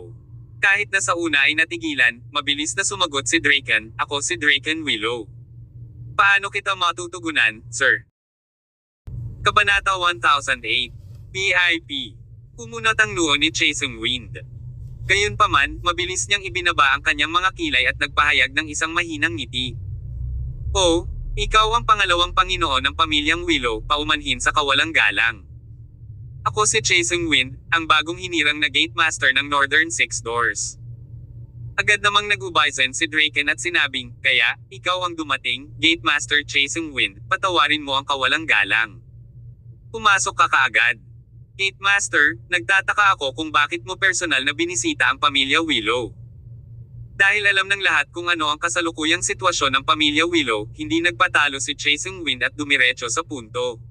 Kahit na sa una ay natigilan, mabilis na sumagot si Draken, ako si Draken Willow. Paano kita matutugunan, sir? Kabanata 1008. VIP. Kumunat ang noo ni Chasing Wind. Gayunpaman, mabilis niyang ibinaba ang kanyang mga kilay at nagpahayag ng isang mahinang ngiti. Oh, ikaw ang pangalawang Panginoon ng pamilyang Willow, paumanhin sa kawalang galang. Ako si Chasing Wind, ang bagong hinirang na Gate Master ng Northern Six Doors. Agad namang nag-ubaysan si Draken at sinabing, kaya, ikaw ang dumating, Gate Master Chasing Wind, patawarin mo ang kawalang galang. Pumasok ka kaagad. Gate Master, nagtataka ako kung bakit mo personal na binisita ang pamilya Willow. Dahil alam ng lahat kung ano ang kasalukuyang sitwasyon ng pamilya Willow, hindi nagpatalo si Chasing Wind at dumiretso sa punto.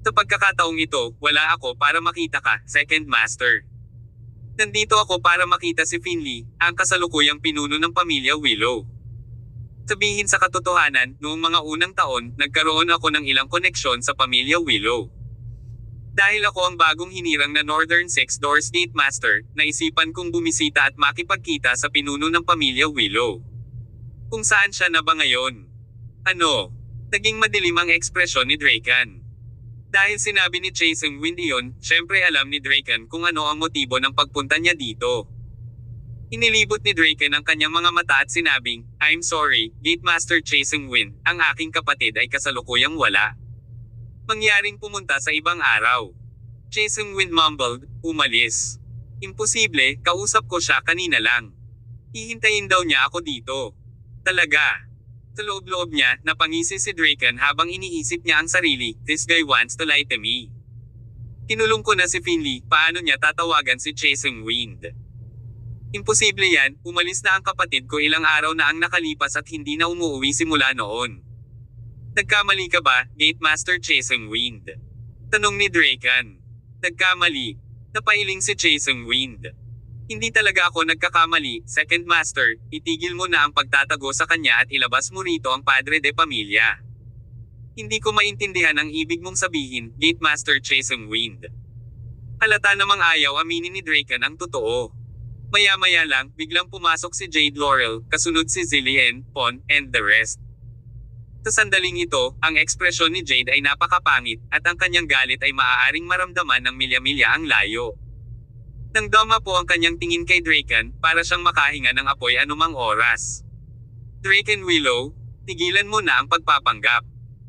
Sa pagkakataong ito, wala ako para makita ka, Second Master. Nandito ako para makita si Finley, ang kasalukuyang pinuno ng pamilya Willow. Sabihin sa katotohanan, noong mga unang taon, nagkaroon ako ng ilang koneksyon sa pamilya Willow. Dahil ako ang bagong hinirang na Northern Six Doors Gate Master, naisipan kong bumisita at makipagkita sa pinuno ng pamilya Willow. Kung saan siya na ba ngayon? Ano? Naging madilim ang ekspresyon ni Draken. Dahil sinabi ni Chasing Wind iyon, syempre alam ni Draken kung ano ang motibo ng pagpunta niya dito. Inilibot ni Draken ang kanyang mga mata at sinabing, I'm sorry, Gate Master Chasing Wind, ang aking kapatid ay kasalukuyang wala. Mangyaring pumunta sa ibang araw. Chasing Wind mumbled, umalis. Imposible, kausap ko siya kanina lang. Hihintayin daw niya ako dito. Talaga. Sa loob-loob niya, napangisi si Draken habang iniisip niya ang sarili, this guy wants to lie to me. Kinulong ko na si Finley, paano niya tatawagan si Chasing Wind? Imposible yan, umalis na ang kapatid ko ilang araw na ang nakalipas at hindi na umuwi simula noon. Nagkamali ka ba, Gate Master Chasing Wind? Tanong ni Draken. Nagkamali. Napailing si Chasing Wind. Hindi talaga ako nagkakamali, Second Master, itigil mo na ang pagtatago sa kanya at ilabas mo rito ang Padre de Pamilya. Hindi ko maintindihan ang ibig mong sabihin, Gate Master Chasing Wind. Halata namang ayaw aminin ni Draken ang totoo. Maya-maya lang, biglang pumasok si Jade Laurel, kasunod si Zillian, Pon, and the rest. Sa sandaling ito, ang ekspresyon ni Jade ay napakapangit, at ang kanyang galit ay maaaring maramdaman ng milya-milya ang layo. Nangdama po ang kanyang tingin kay Draken, para siyang makahinga ng apoy anumang oras. Draken Willow, tigilan mo na ang pagpapanggap.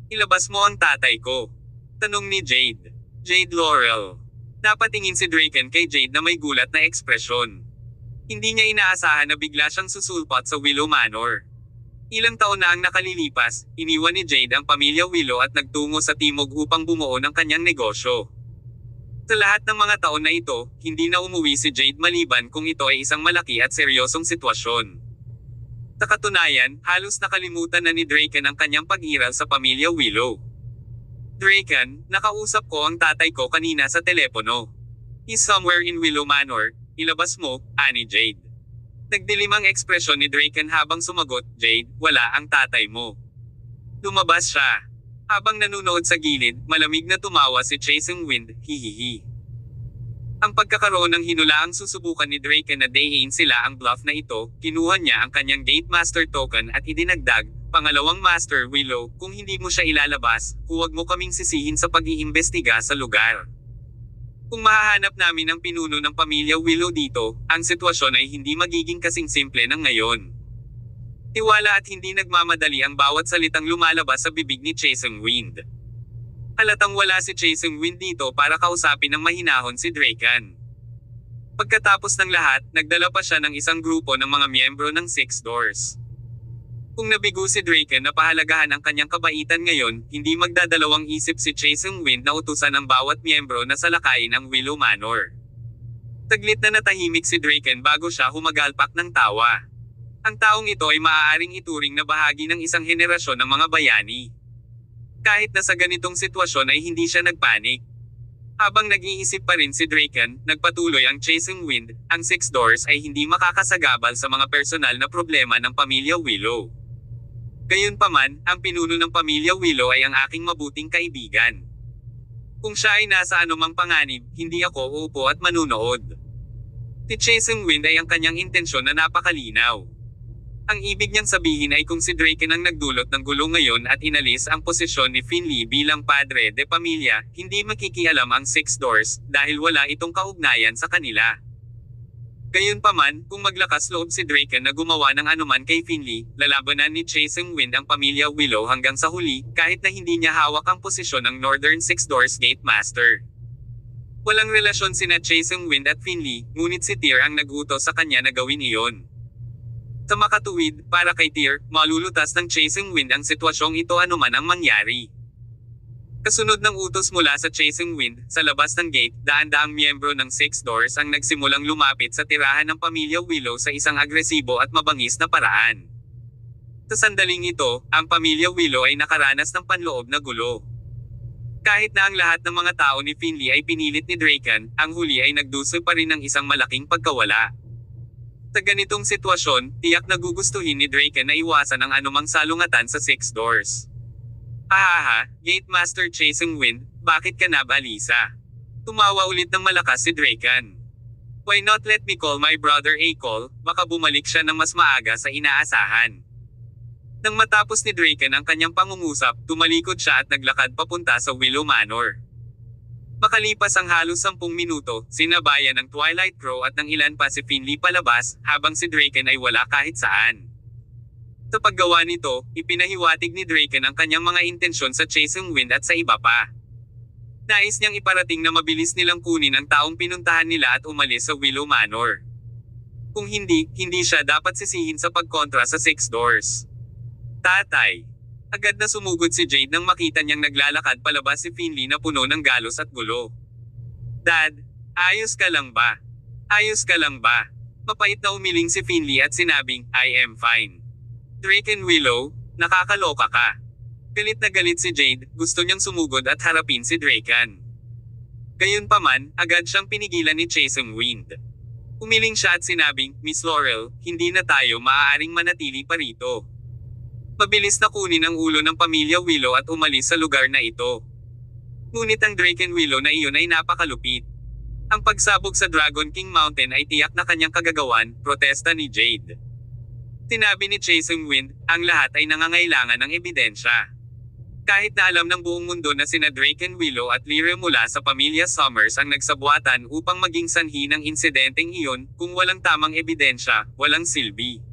Ilabas mo ang tatay ko. Tanong ni Jade. Jade Laurel. Napatingin si Draken kay Jade na may gulat na ekspresyon. Hindi niya inaasahan na bigla siyang susulpot sa Willow Manor. Ilang taon na ang nakalilipas, iniwan ni Jade ang pamilya Willow at nagtungo sa timog upang bumuo ng kanyang negosyo. Sa lahat ng mga taon na ito, hindi na umuwi si Jade maliban kung ito ay isang malaki at seryosong sitwasyon. Sa katunayan, halos nakalimutan na ni Draken ang kanyang pag-iral sa pamilya Willow. Draken, nakausap ko ang tatay ko kanina sa telepono. He's somewhere in Willow Manor, ilabas mo, ani Jade. Nagdilim ang ekspresyon ni Draken habang sumagot, Jade, wala ang tatay mo. Lumabas siya. Habang nanunood sa gilid, malamig na tumawa si Chasing Wind, hihihi. Ang pagkakaroon ng hinulaang susubukan ni Draken na dayin sila ang bluff na ito, kinuha niya ang kanyang Gate Master token at idinagdag, pangalawang Master Willow, kung hindi mo siya ilalabas, huwag mo kaming sisihin sa pag-iimbestiga sa lugar. Kung mahahanap namin ang pinuno ng pamilya Willow dito, ang sitwasyon ay hindi magiging kasing simple ng ngayon. Tiwala at hindi nagmamadali ang bawat salitang lumalabas sa bibig ni Chasing Wind. Halatang wala si Chasing Wind dito para kausapin ng mahinahon si Draken. Pagkatapos ng lahat, nagdala pa siya ng isang grupo ng mga miyembro ng Six Doors. Kung nabigo si Draken na pahalagahan ang kanyang kabaitan ngayon, hindi magdadalawang isip si Chasing Wind na utusan ang bawat miyembro na salakayin ang Willow Manor. Taglit na natahimik si Draken bago siya humagalpak ng tawa. Ang taong ito ay maaaring ituring na bahagi ng isang henerasyon ng mga bayani. Kahit na sa ganitong sitwasyon ay hindi siya nagpanik. Habang nag-iisip pa rin si Draken, nagpatuloy ang Chasing Wind, ang Six Doors ay hindi makakasagabal sa mga personal na problema ng pamilya Willow. Gayunpaman, ang pinuno ng pamilya Willow ay ang aking mabuting kaibigan. Kung siya ay nasa anumang panganib, hindi ako uupo at manunood. Si Chasing Wind ay ang kanyang intensyon na napakalinaw. Ang ibig niyang sabihin ay kung si Draken ang nagdulot ng gulo ngayon at inalis ang posisyon ni Finley bilang padre de pamilya, hindi makikialam ang Six Doors dahil wala itong kaugnayan sa kanila. Gayunpaman, kung maglakas loob si Draken na gumawa ng anuman kay Finley, lalabanan ni Chasing Wind ang pamilya Willow hanggang sa huli, kahit na hindi niya hawak ang posisyon ng Northern Six Doors Gate Master. Walang relasyon sina Chasing Wind at Finley, ngunit si Tyr ang nag-utos sa kanya na gawin iyon. Sa makatuwid, para kay Tyr, malulutas ng Chasing Wind ang sitwasyong ito anuman ang mangyari. Kasunod ng utos mula sa Chasing Wind, sa labas ng gate, daan-daang miyembro ng Six Doors ang nagsimulang lumapit sa tirahan ng pamilya Willow sa isang agresibo at mabangis na paraan. Sa sandaling ito, ang pamilya Willow ay nakaranas ng panloob na gulo. Kahit na ang lahat ng mga tao ni Finley ay pinilit ni Draken, ang huli ay nagdulot pa rin ng isang malaking pagkawala. Sa ganitong sitwasyon, tiyak na gugustuhin ni Draken na iwasan ang anumang salungatan sa Six Doors. Ahaha, Gate Master Chasing Wind, bakit ka nabalisa? Tumawa ulit ng malakas si Draken. Why not let me call my brother Akol, baka bumalik siya ng mas maaga sa inaasahan. Nang matapos ni Draken ang kanyang pangungusap, tumalikod siya at naglakad papunta sa Willow Manor. Makalipas ang halos 10 minuto, sinabayan ng Twilight Crow at ng ilan pa si Finley palabas, habang si Draken ay wala kahit saan. Sa paggawa nito, ipinahiwatig ni Draken ang kanyang mga intensyon sa Chasing Wind at sa iba pa. Nais niyang iparating na mabilis nilang kunin ang taong pinuntahan nila at umalis sa Willow Manor. Kung hindi, hindi siya dapat sisihin sa pagkontra sa Six Doors. Tatay. Agad na sumugod si Jade nang makita niyang naglalakad palabas si Finley na puno ng galos at gulo. Dad, ayos ka lang ba? Ayos ka lang ba? Mapait na umiling si Finley at sinabing, I am fine. Draken Willow, nakakaloka ka. Galit na galit si Jade, gusto niyang sumugod at harapin si Draken. Gayunpaman, agad siyang pinigilan ni Chasing Wind. Umiling siya at sinabing, Miss Laurel, hindi na tayo maaaring manatili pa rito. Mabilis na kunin ang ulo ng pamilya Willow at umalis sa lugar na ito. Ngunit ang Draken Willow na iyon ay napakalupit. Ang pagsabog sa Dragon King Mountain ay tiyak na kanyang kagagawan, protesta ni Jade. Sinabi ni Chasing Wind, ang lahat ay nangangailangan ng ebidensya. Kahit na alam ng buong mundo na sina Draken Willow at Lyra mula sa pamilya Summers ang nagsabuatan upang maging sanhi ng insidenteng iyon, kung walang tamang ebidensya, walang silbi.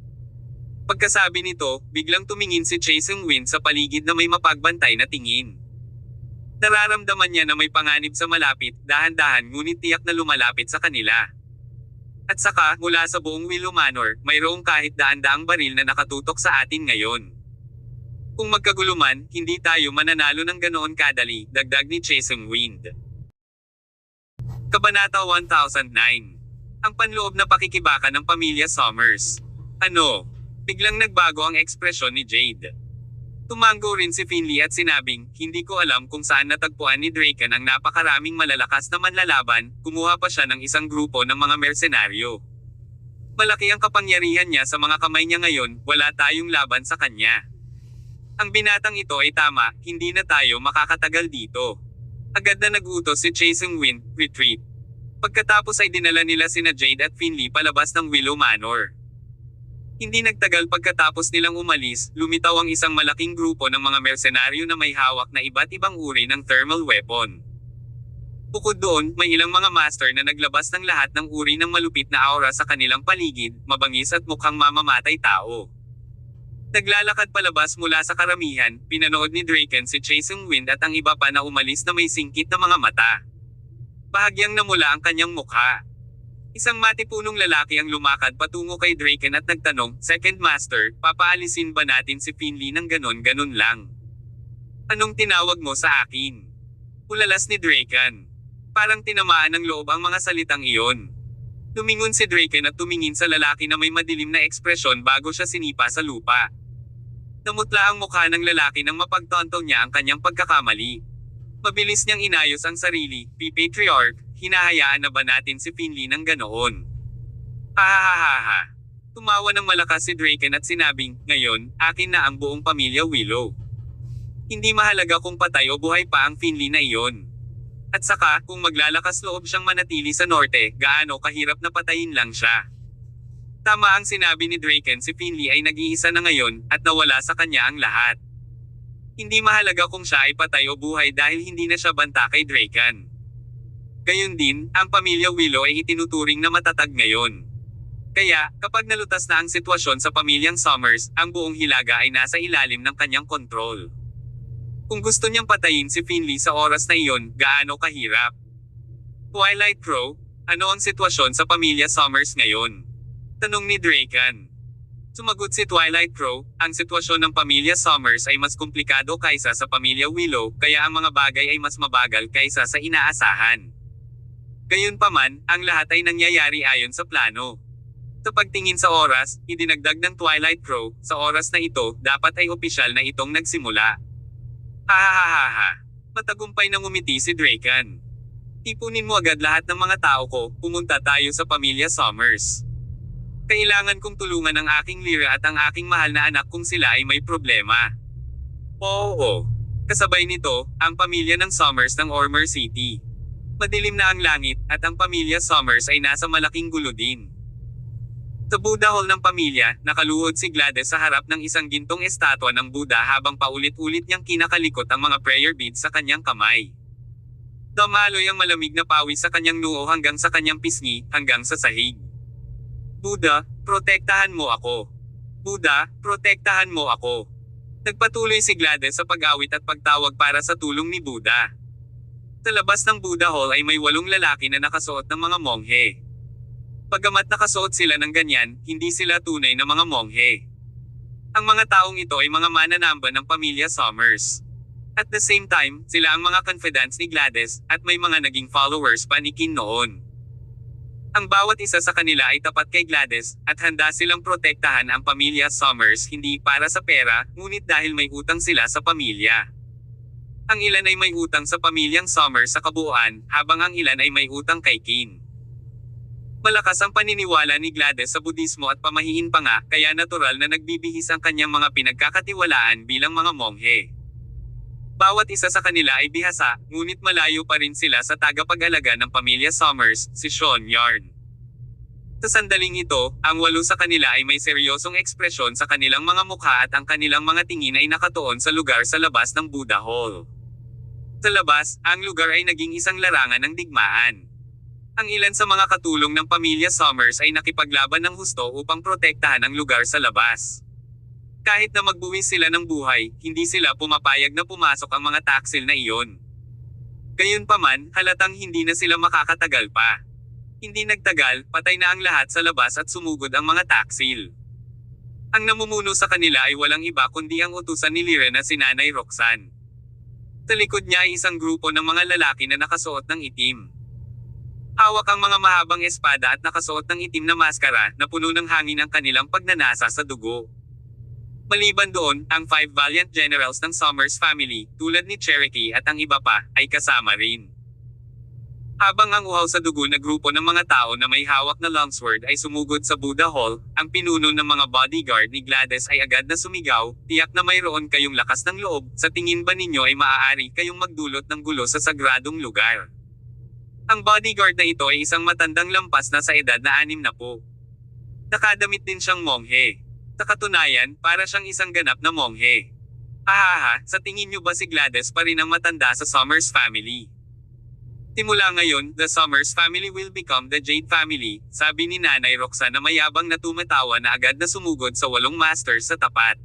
Pagkasabi nito, biglang tumingin si Chasing Wind sa paligid na may mapagbantay na tingin. Nararamdaman niya na may panganib sa malapit, dahan-dahan ngunit tiyak na lumalapit sa kanila. At saka, mula sa buong Willow Manor, mayroong kahit daan-daang baril na nakatutok sa atin ngayon. Kung magkaguluman, hindi tayo mananalo ng ganoon kadali, dagdag ni Chasing Wind. Kabanata 1009. Ang panloob na pakikibaka ng pamilya Summers. Ano? Biglang nagbago ang ekspresyon ni Jade. Tumango rin si Finley at sinabing, hindi ko alam kung saan natagpuan ni Draken ang napakaraming malalakas na manlalaban, kumuha pa siya ng isang grupo ng mga mersenaryo. Malaki ang kapangyarihan niya sa mga kamay niya ngayon, wala tayong laban sa kanya. Ang binatang ito ay tama, hindi na tayo makakatagal dito. Agad na nag-utos si Chae Seung-win, retreat. Pagkatapos ay dinala nila sina Jade at Finley palabas ng Willow Manor. Hindi nagtagal pagkatapos nilang umalis, lumitaw ang isang malaking grupo ng mga mersenaryo na may hawak na iba't ibang uri ng thermal weapon. Bukod doon, may ilang mga master na naglabas ng lahat ng uri ng malupit na aura sa kanilang paligid, mabangis at mukhang mamamatay tao. Naglalakad palabas mula sa karamihan, pinanood ni Draken si Chae Seung-win at ang iba pa na umalis na may singkit na mga mata. Bahagyang namula ang kanyang mukha. Isang matipunong lalaki ang lumakad patungo kay Draken at nagtanong, Second Master, papaalisin ba natin si Finley ng ganon-ganon lang? Anong tinawag mo sa akin? Ulalas ni Draken. Parang tinamaan ng loob ang mga salitang iyon. Lumingon si Draken at tumingin sa lalaki na may madilim na ekspresyon bago siya sinipa sa lupa. Namutla ang mukha ng lalaki nang mapagtanto niya ang kanyang pagkakamali. Mabilis niyang inayos ang sarili, Patriarch, hinahayaan na ba natin si Finley ng ganoon? Hahaha. Tumawa ng malakas si Draken at sinabing, ngayon, akin na ang buong pamilya Willow. Hindi mahalaga kung patay o buhay pa ang Finley na iyon. At saka, kung maglalakas loob siyang manatili sa norte, gaano kahirap na patayin lang siya. Tama ang sinabi ni Draken, si Finley ay nag-iisa na ngayon, at nawala sa kanya ang lahat. Hindi mahalaga kung siya ay patay o buhay dahil hindi na siya banta kay Draken. Gayon din, ang pamilya Willow ay itinuturing na matatag ngayon. Kaya, kapag nalutas na ang sitwasyon sa pamilyang Summers, ang buong hilaga ay nasa ilalim ng kanyang kontrol. Kung gusto niyang patayin si Finley sa oras na iyon, gaano kahirap? Twilight Crow, ano ang sitwasyon sa pamilya Summers ngayon? Tanong ni Draken. Sumagot si Twilight Crow, ang sitwasyon ng pamilya Summers ay mas komplikado kaysa sa pamilya Willow, kaya ang mga bagay ay mas mabagal kaysa sa inaasahan. Gayunpaman, ang lahat ay nangyayari ayon sa plano. Sa pagtingin sa oras, idinagdag ng Twilight Crow, sa oras na ito, dapat ay opisyal na itong nagsimula. Hahaha. Matagumpay na ngumiti si Draken. Ipunin mo agad lahat ng mga tao ko, pumunta tayo sa pamilya Summers. Kailangan kong tulungan ang aking Lyra at ang aking mahal na anak kung sila ay may problema. Oo. Kasabay nito, ang pamilya ng Summers ng Ormer City. Madilim na ang langit, at ang pamilya Summers ay nasa malaking gulo din. Sa Buddha Hall ng pamilya, nakaluhod si Gladys sa harap ng isang gintong estatwa ng Buddha habang paulit-ulit niyang kinakalikot ang mga prayer beads sa kanyang kamay. Damaloy ang malamig na pawis sa kanyang noo hanggang sa kanyang pisngi, hanggang sa sahig. Buddha, protektahan mo ako. Buddha, protektahan mo ako. Nagpatuloy si Gladys sa pag-awit at pagtawag para sa tulong ni Buddha. Sa labas ng Buddha Hall ay may 8 lalaki na nakasuot ng mga monghe. Pagamat nakasuot sila ng ganyan, hindi sila tunay na mga monghe. Ang mga taong ito ay mga mananamba ng pamilya Summers. At the same time, sila ang mga confidants ni Gladys, at may mga naging followers pa ni Kin noon. Ang bawat isa sa kanila ay tapat kay Gladys, at handa silang protektahan ang pamilya Summers hindi para sa pera, ngunit dahil may utang sila sa pamilya. Ang ilan ay may utang sa pamilyang Summers sa kabuuan, habang ang ilan ay may utang kay Kin. Malakas ang paniniwala ni Gladys sa Budismo at pamahiin pa nga, kaya natural na nagbibihis ang kanyang mga pinagkakatiwalaan bilang mga monghe. Bawat isa sa kanila ay bihasa, ngunit malayo pa rin sila sa tagapag-alaga ng pamilya Summers, si Sean Yarn. Sa sandaling ito, ang 8 sa kanila ay may seryosong ekspresyon sa kanilang mga mukha at ang kanilang mga tingin ay nakatuon sa lugar sa labas ng Buddha Hall. Sa labas, ang lugar ay naging isang larangan ng digmaan. Ang ilan sa mga katulong ng pamilya Summers ay nakipaglaban ng husto upang protektahan ang lugar sa labas. Kahit na magbuwis sila ng buhay, hindi sila pumapayag na pumasok ang mga taksil na iyon. Gayunpaman, halatang hindi na sila makakatagal pa. Hindi nagtagal, patay na ang lahat sa labas at sumugod ang mga taksil. Ang namumuno sa kanila ay walang iba kundi ang utusan ni Lyra na si Nanay Roxanne. Sa likod niya ay isang grupo ng mga lalaki na nakasuot ng itim. Hawak ang mga mahabang espada at nakasuot ng itim na maskara na puno ng hangin ang kanilang pagnanasa sa dugo. Maliban doon, ang 5 valiant generals ng Summers family, tulad ni Cherokee at ang iba pa, ay kasama rin. Habang ang uhaw sa dugo na grupo ng mga tao na may hawak na longsword ay sumugod sa Buddha Hall, ang pinuno ng mga bodyguard ni Gladys ay agad na sumigaw, "Tiyak na mayroon kayong lakas ng loob, sa tingin ba ninyo ay maaari kayong magdulot ng gulo sa sagradong lugar?" Ang bodyguard na ito ay isang matandang lampas na sa edad na 60. Nakadamit din siyang monghe. Sa katunayan, para siyang isang ganap na monghe. Ahaha, sa tingin nyo ba si Gladys pa rin ang matanda sa Summers family? Simula ngayon, the Summers family will become the Jade family, sabi ni Nanay Roxanne na mayabang na tumatawa na agad na sumugod sa 8 masters sa tapat.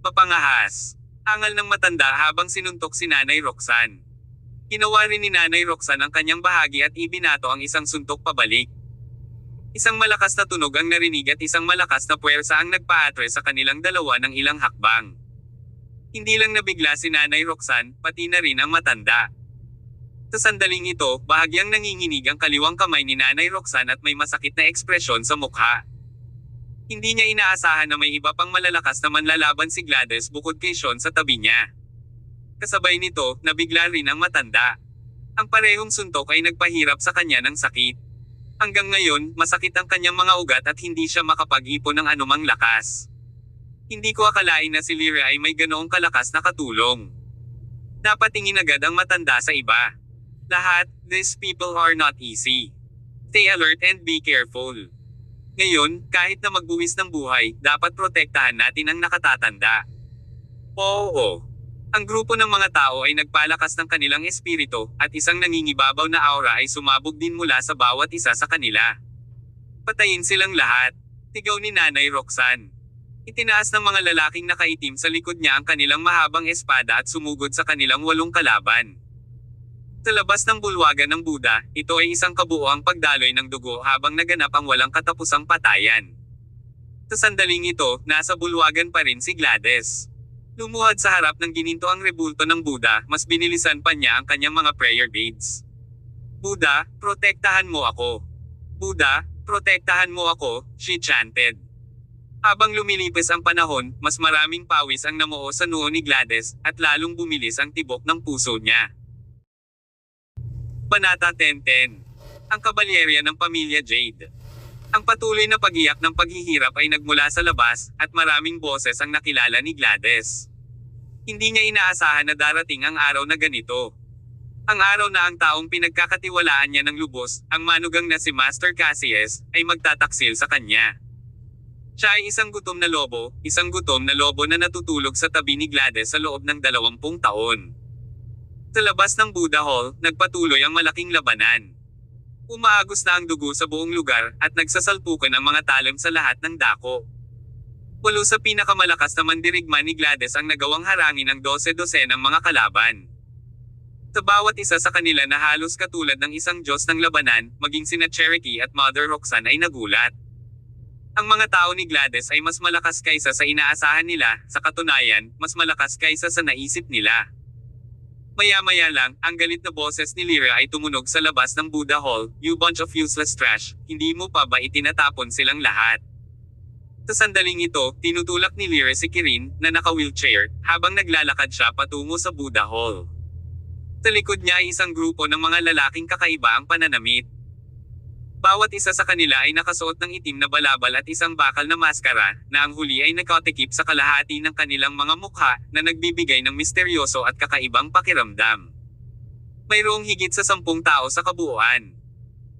Papangahas. Angal ng matanda habang sinuntok si Nanay Roxanne. Ginawa rin ni Nanay Roxanne ang kanyang bahagi at ibinato ang isang suntok pabalik. Isang malakas na tunog ang narinig at isang malakas na puwersa ang nagpaatre sa kanilang dalawa ng ilang hakbang. Hindi lang nabigla si Nanay Roxanne, pati na rin ang matanda. Sa sandaling ito, bahagyang nanginginig ang kaliwang kamay ni Nanay Roxanne at may masakit na ekspresyon sa mukha. Hindi niya inaasahan na may iba pang malalakas na manlalaban si Gladys bukod kay Sean sa tabi niya. Kasabay nito, nabigla rin ang matanda. Ang parehong suntok ay nagpahirap sa kanya ng sakit. Hanggang ngayon, masakit ang kanyang mga ugat at hindi siya makapag-ipon ng anumang lakas. Hindi ko akalain na si Lyra ay may ganoong kalakas na katulong. Napatingin agad ang matanda sa iba. Lahat, these people are not easy. Stay alert and be careful. Ngayon, kahit na magbuwis ng buhay, dapat protektahan natin ang nakatatanda. Oo. Ang grupo ng mga tao ay nagpalakas ng kanilang espiritu, at isang nangingibabaw na aura ay sumabog din mula sa bawat isa sa kanila. Patayin silang lahat. Sigaw ni Nanay Roxanne. Itinaas ng mga lalaking nakaitim sa likod niya ang kanilang mahabang espada at sumugod sa kanilang 8 kalaban. Sa labas ng bulwagan ng Buddha, ito ay isang kabuoang pagdaloy ng dugo habang naganap ang walang katapusang patayan. Sa sandaling ito, nasa bulwagan pa rin si Gladys. Lumuhad sa harap ng gininto ang rebulto ng Buddha, mas binilisan pa niya ang kanyang mga prayer beads. "Buddha, protektahan mo ako. Buddha, protektahan mo ako," she chanted. Habang lumilipis ang panahon, mas maraming pawis ang namuo sa noo ni Gladys, at lalong bumilis ang tibok ng puso niya. Panata 10:10. Ang kabalyerya ng pamilya Jade. Ang patuloy na pag-iyak ng paghihirap ay nagmula sa labas, at maraming boses ang nakilala ni Gladys. Hindi niya inaasahan na darating ang araw na ganito. Ang araw na ang taong pinagkakatiwalaan niya ng lubos, ang manugang na si Master Cassius, ay magtataksil sa kanya. Siya ay isang gutom na lobo na natutulog sa tabi ni Gladys sa loob ng 20 taon. Sa labas ng Buddha Hall, nagpatuloy ang malaking labanan. Umaagos na ang dugo sa buong lugar, at nagsasalpukan ang mga talim sa lahat ng dako. 8 sa pinakamalakas na mandirigma ni Gladys ang nagawang harangin ang 12 ng mga kalaban. Sa bawat isa sa kanila na halos katulad ng isang Diyos ng labanan, maging sina Cherokee at Mother Roxanne ay nagulat. Ang mga tao ni Gladys ay mas malakas kaysa sa inaasahan nila, sa katunayan, mas malakas kaysa sa naisip nila. Maya-maya lang, ang galit na boses ni Lyra ay tumunog sa labas ng Buddha Hall, "You bunch of useless trash, hindi mo pa ba itinatapon silang lahat?" Sa sandaling ito, tinutulak ni Lyra si Kirin, na naka-wheelchair, habang naglalakad siya patungo sa Buddha Hall. Sa likod niya ay isang grupo ng mga lalaking kakaiba ang pananamit. Bawat isa sa kanila ay nakasuot ng itim na balabal at isang bakal na maskara, na ang huli ay nakatikip sa kalahati ng kanilang mga mukha, na nagbibigay ng misteryoso at kakaibang pakiramdam. Mayroong higit sa 10 tao sa kabuuan.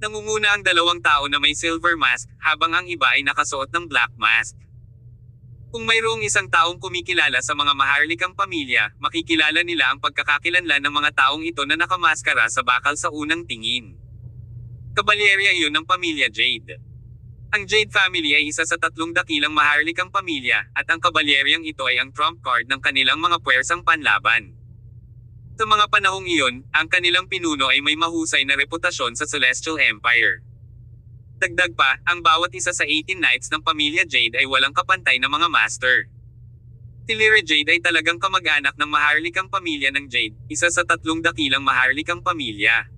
Nangunguna ang 2 tao na may silver mask, habang ang iba ay nakasuot ng black mask. Kung mayroong isang taong kumikilala sa mga maharlikang pamilya, makikilala nila ang pagkakakilanlan ng mga taong ito na nakamaskara sa bakal sa unang tingin. Kabalyerya iyon ng pamilya Jade. Ang Jade family ay isa sa 3 dakilang maharlikang pamilya, at ang kabalyeryang ito ay ang trump card ng kanilang mga puwersang panlaban. Sa mga panahong iyon, ang kanilang pinuno ay may mahusay na reputasyon sa Celestial Empire. Dagdag pa, ang bawat isa sa 18 knights ng pamilya Jade ay walang kapantay na mga master. Si Lyra Jade ay talagang kamag-anak ng maharlikang pamilya ng Jade, isa sa 3 dakilang maharlikang pamilya.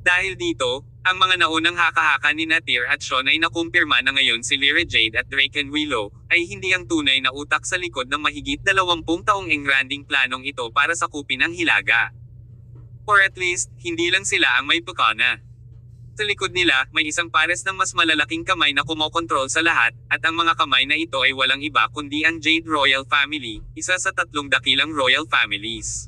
Dahil dito, ang mga naunang haka-haka ni Natir at Sean ay nakumpirma na ngayon si Lyra Jade at Drakenwillow ay hindi ang tunay na utak sa likod ng mahigit 20 taong engranding planong ito para sakupin ang Hilaga. Or at least, hindi lang sila ang may pukana. Sa likod nila, may isang pares ng mas malalaking kamay na kumokontrol sa lahat, at ang mga kamay na ito ay walang iba kundi ang Jade Royal Family, isa sa 3 dakilang royal families.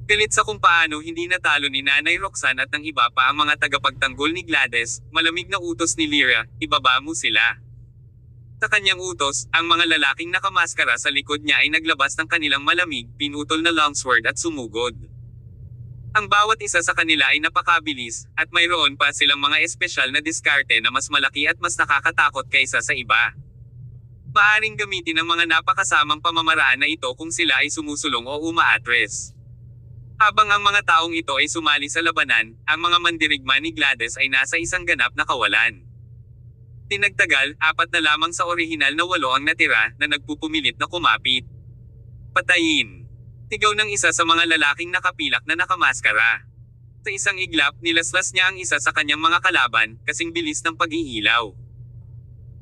Galit sa kung paano hindi natalo ni Nanay Roxanne at ng iba pa ang mga tagapagtanggol ni Gladys, malamig na utos ni Lyra, ibaba mo sila. Sa kanyang utos, ang mga lalaking nakamaskara sa likod niya ay naglabas ng kanilang malamig, pinutol na longsword at sumugod. Ang bawat isa sa kanila ay napakabilis, at mayroon pa silang mga espesyal na diskarte na mas malaki at mas nakakatakot kaysa sa iba. Maaring gamitin ang mga napakasamang pamamaraan na ito kung sila ay sumusulong o umaatres. Habang ang mga taong ito ay sumali sa labanan, ang mga mandirigma ni Gladys ay nasa isang ganap na kawalan. Tinagtagal, 4 na lamang sa orihinal na 8 ang natira na nagpupumilit na kumapit. Patayin. Sigaw ng isa sa mga lalaking nakapilak na nakamaskara. Sa isang iglap, nilaslas niya ang isa sa kanyang mga kalaban, kasing bilis ng pag-iilaw.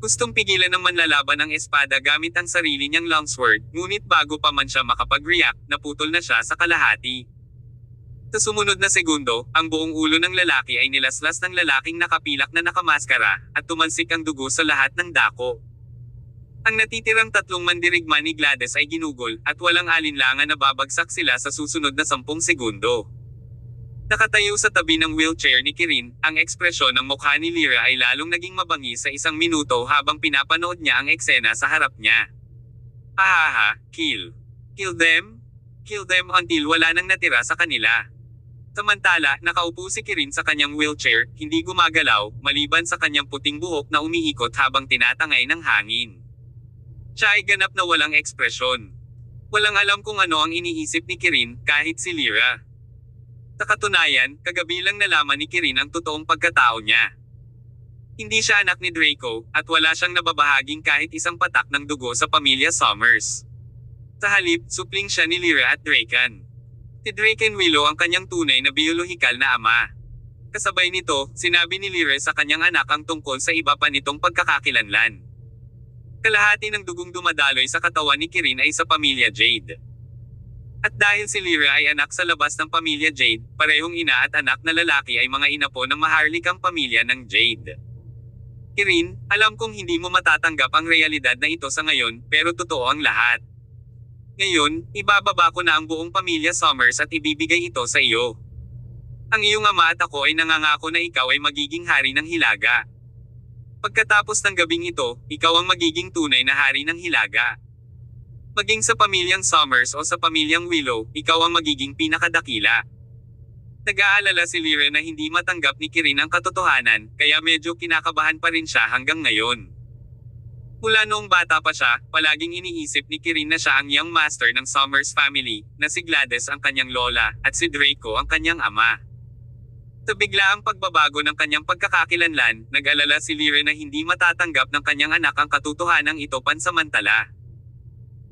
Gustong pigilan ng manlalaban ang espada gamit ang sarili niyang longsword, ngunit bago pa man siya makapag-react, naputol na siya sa kalahati. Sa sumunod na segundo, ang buong ulo ng lalaki ay nilaslas ng lalaking nakapilak na nakamaskara, at tumalsik ang dugo sa lahat ng dako. Ang natitirang 3 mandirigma ni Gladys ay ginugol, at walang alinlangan na babagsak sila sa susunod na 10 segundo. Nakatayo sa tabi ng wheelchair ni Kirin, ang ekspresyon ng mukha ni Lyra ay lalong naging mabangi sa 1 minuto habang pinapanood niya ang eksena sa harap niya. Ahaha, kill. Kill them? Kill them until wala nang natira sa kanila. Samantala, nakaupo si Kirin sa kanyang wheelchair, hindi gumagalaw, maliban sa kanyang puting buhok na umiikot habang tinatangay ng hangin. Siya ay ganap na walang ekspresyon. Walang alam kung ano ang iniisip ni Kirin, kahit si Lyra. Sa katunayan, kagabi lang nalaman ni Kirin ang totoong pagkatao niya. Hindi siya anak ni Draco, at wala siyang nababahaging kahit isang patak ng dugo sa pamilya Summers. Sa halip, supling siya ni Lyra at Draken. Si Draken Willow ang kanyang tunay na biolohikal na ama. Kasabay nito, sinabi ni Lyra sa kanyang anak ang tungkol sa iba pa nitong pagkakakilanlan. Kalahati ng dugong dumadaloy sa katawan ni Kirin ay sa pamilya Jade. At dahil si Lyra ay anak sa labas ng pamilya Jade, parehong ina at anak na lalaki ay mga inapo ng maharlikang pamilya ng Jade. Kirin, alam kong hindi mo matatanggap ang realidad na ito sa ngayon, pero totoo ang lahat. Ngayon, ibababa ko na ang buong pamilya Summers at ibibigay ito sa iyo. Ang iyong ama at ako ay nangangako na ikaw ay magiging hari ng Hilaga. Pagkatapos ng gabing ito, ikaw ang magiging tunay na hari ng Hilaga. Maging sa pamilyang Summers o sa pamilyang Willow, ikaw ang magiging pinakadakila. Nag-aalala si Lyra na hindi matanggap ni Kirin ang katotohanan, kaya medyo kinakabahan pa rin siya hanggang ngayon. Mula noong bata pa siya, palaging iniisip ni Kirin na siya ang young master ng Summers family, na si Gladys ang kanyang lola, at si Draco ang kanyang ama. Sa biglaang pagbabago ng kanyang pagkakakilanlan, nag-alala si Lyra na hindi matatanggap ng kanyang anak ang katotohanang ito pansamantala.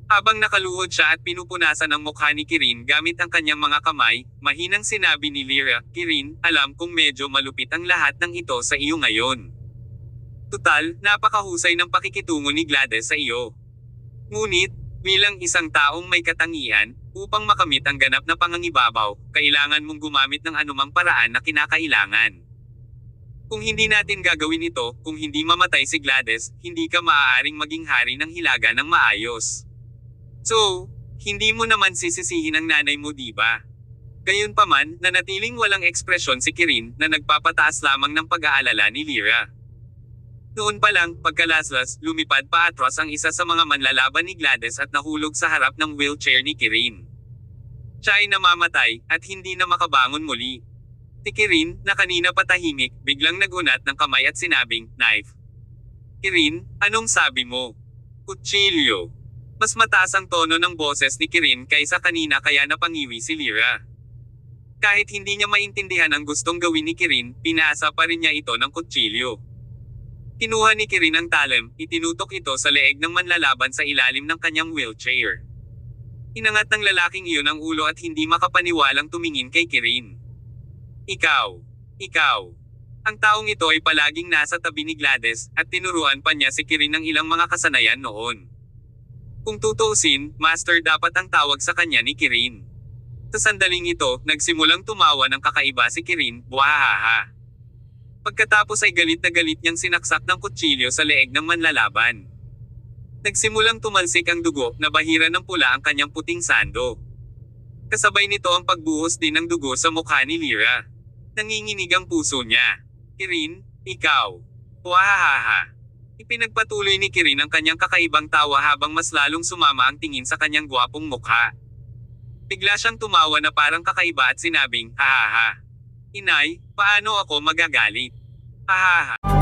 Habang nakaluhod siya at pinupunasan ang mukha ni Kirin gamit ang kanyang mga kamay, mahinang sinabi ni Lyra, Kirin, alam kong medyo malupit ang lahat ng ito sa iyo ngayon. Tutal, napakahusay ng pakikitungo ni Gladys sa iyo. Ngunit, bilang isang taong may katangian, upang makamit ang ganap na pangangibabaw, kailangan mong gumamit ng anumang paraan na kinakailangan. Kung hindi natin gagawin ito, kung hindi mamatay si Gladys, hindi ka maaaring maging hari ng Hilaga ng maayos. So, hindi mo naman sisisihin ang nanay mo, diba? Gayunpaman, nanatiling walang ekspresyon si Kirin na nagpapataas lamang ng pag-aalala ni Lyra. Noon pa lang, pagkalaslas, lumipad pa atras ang isa sa mga manlalaban ni Gladys at nahulog sa harap ng wheelchair ni Kirin. Siya ay namamatay, at hindi na makabangon muli. Si Kirin, na kanina patahimik, biglang nagunat ng kamay at sinabing, knife. Kirin, anong sabi mo? Kutsilyo. Mas mataas ang tono ng boses ni Kirin kaysa kanina kaya napangiwi si Lyra. Kahit hindi niya maintindihan ang gustong gawin ni Kirin, pinaasa pa rin niya ito ng kutsilyo. Kinuha ni Kirin ang talem, itinutok ito sa leeg ng manlalaban sa ilalim ng kanyang wheelchair. Inangat ng lalaking iyon ang ulo at hindi makapaniwalang tumingin kay Kirin. Ikaw. Ang taong ito ay palaging nasa tabi ni Gladys, at tinuruan pa niya si Kirin ng ilang mga kasanayan noon. Kung tutuusin, master dapat ang tawag sa kanya ni Kirin. Sa sandaling ito, nagsimulang tumawa ng kakaiba si Kirin, buhahaha. Pagkatapos ay galit na galit niyang sinaksak ng kutsilyo sa leeg ng manlalaban. Nagsimulang tumalsik ang dugo, na bahira ng pula ang kanyang puting sando. Kasabay nito ang pagbuhos din ng dugo sa mukha ni Lyra. Nanginginig ang puso niya. Kirin, ikaw. Wahahaha. Ipinagpatuloy ni Kirin ang kanyang kakaibang tawa habang mas lalong sumama ang tingin sa kanyang gwapong mukha. Bigla siyang tumawa na parang kakaiba at sinabing, hahaha. Inay, paano ako magagalit? Hahaha.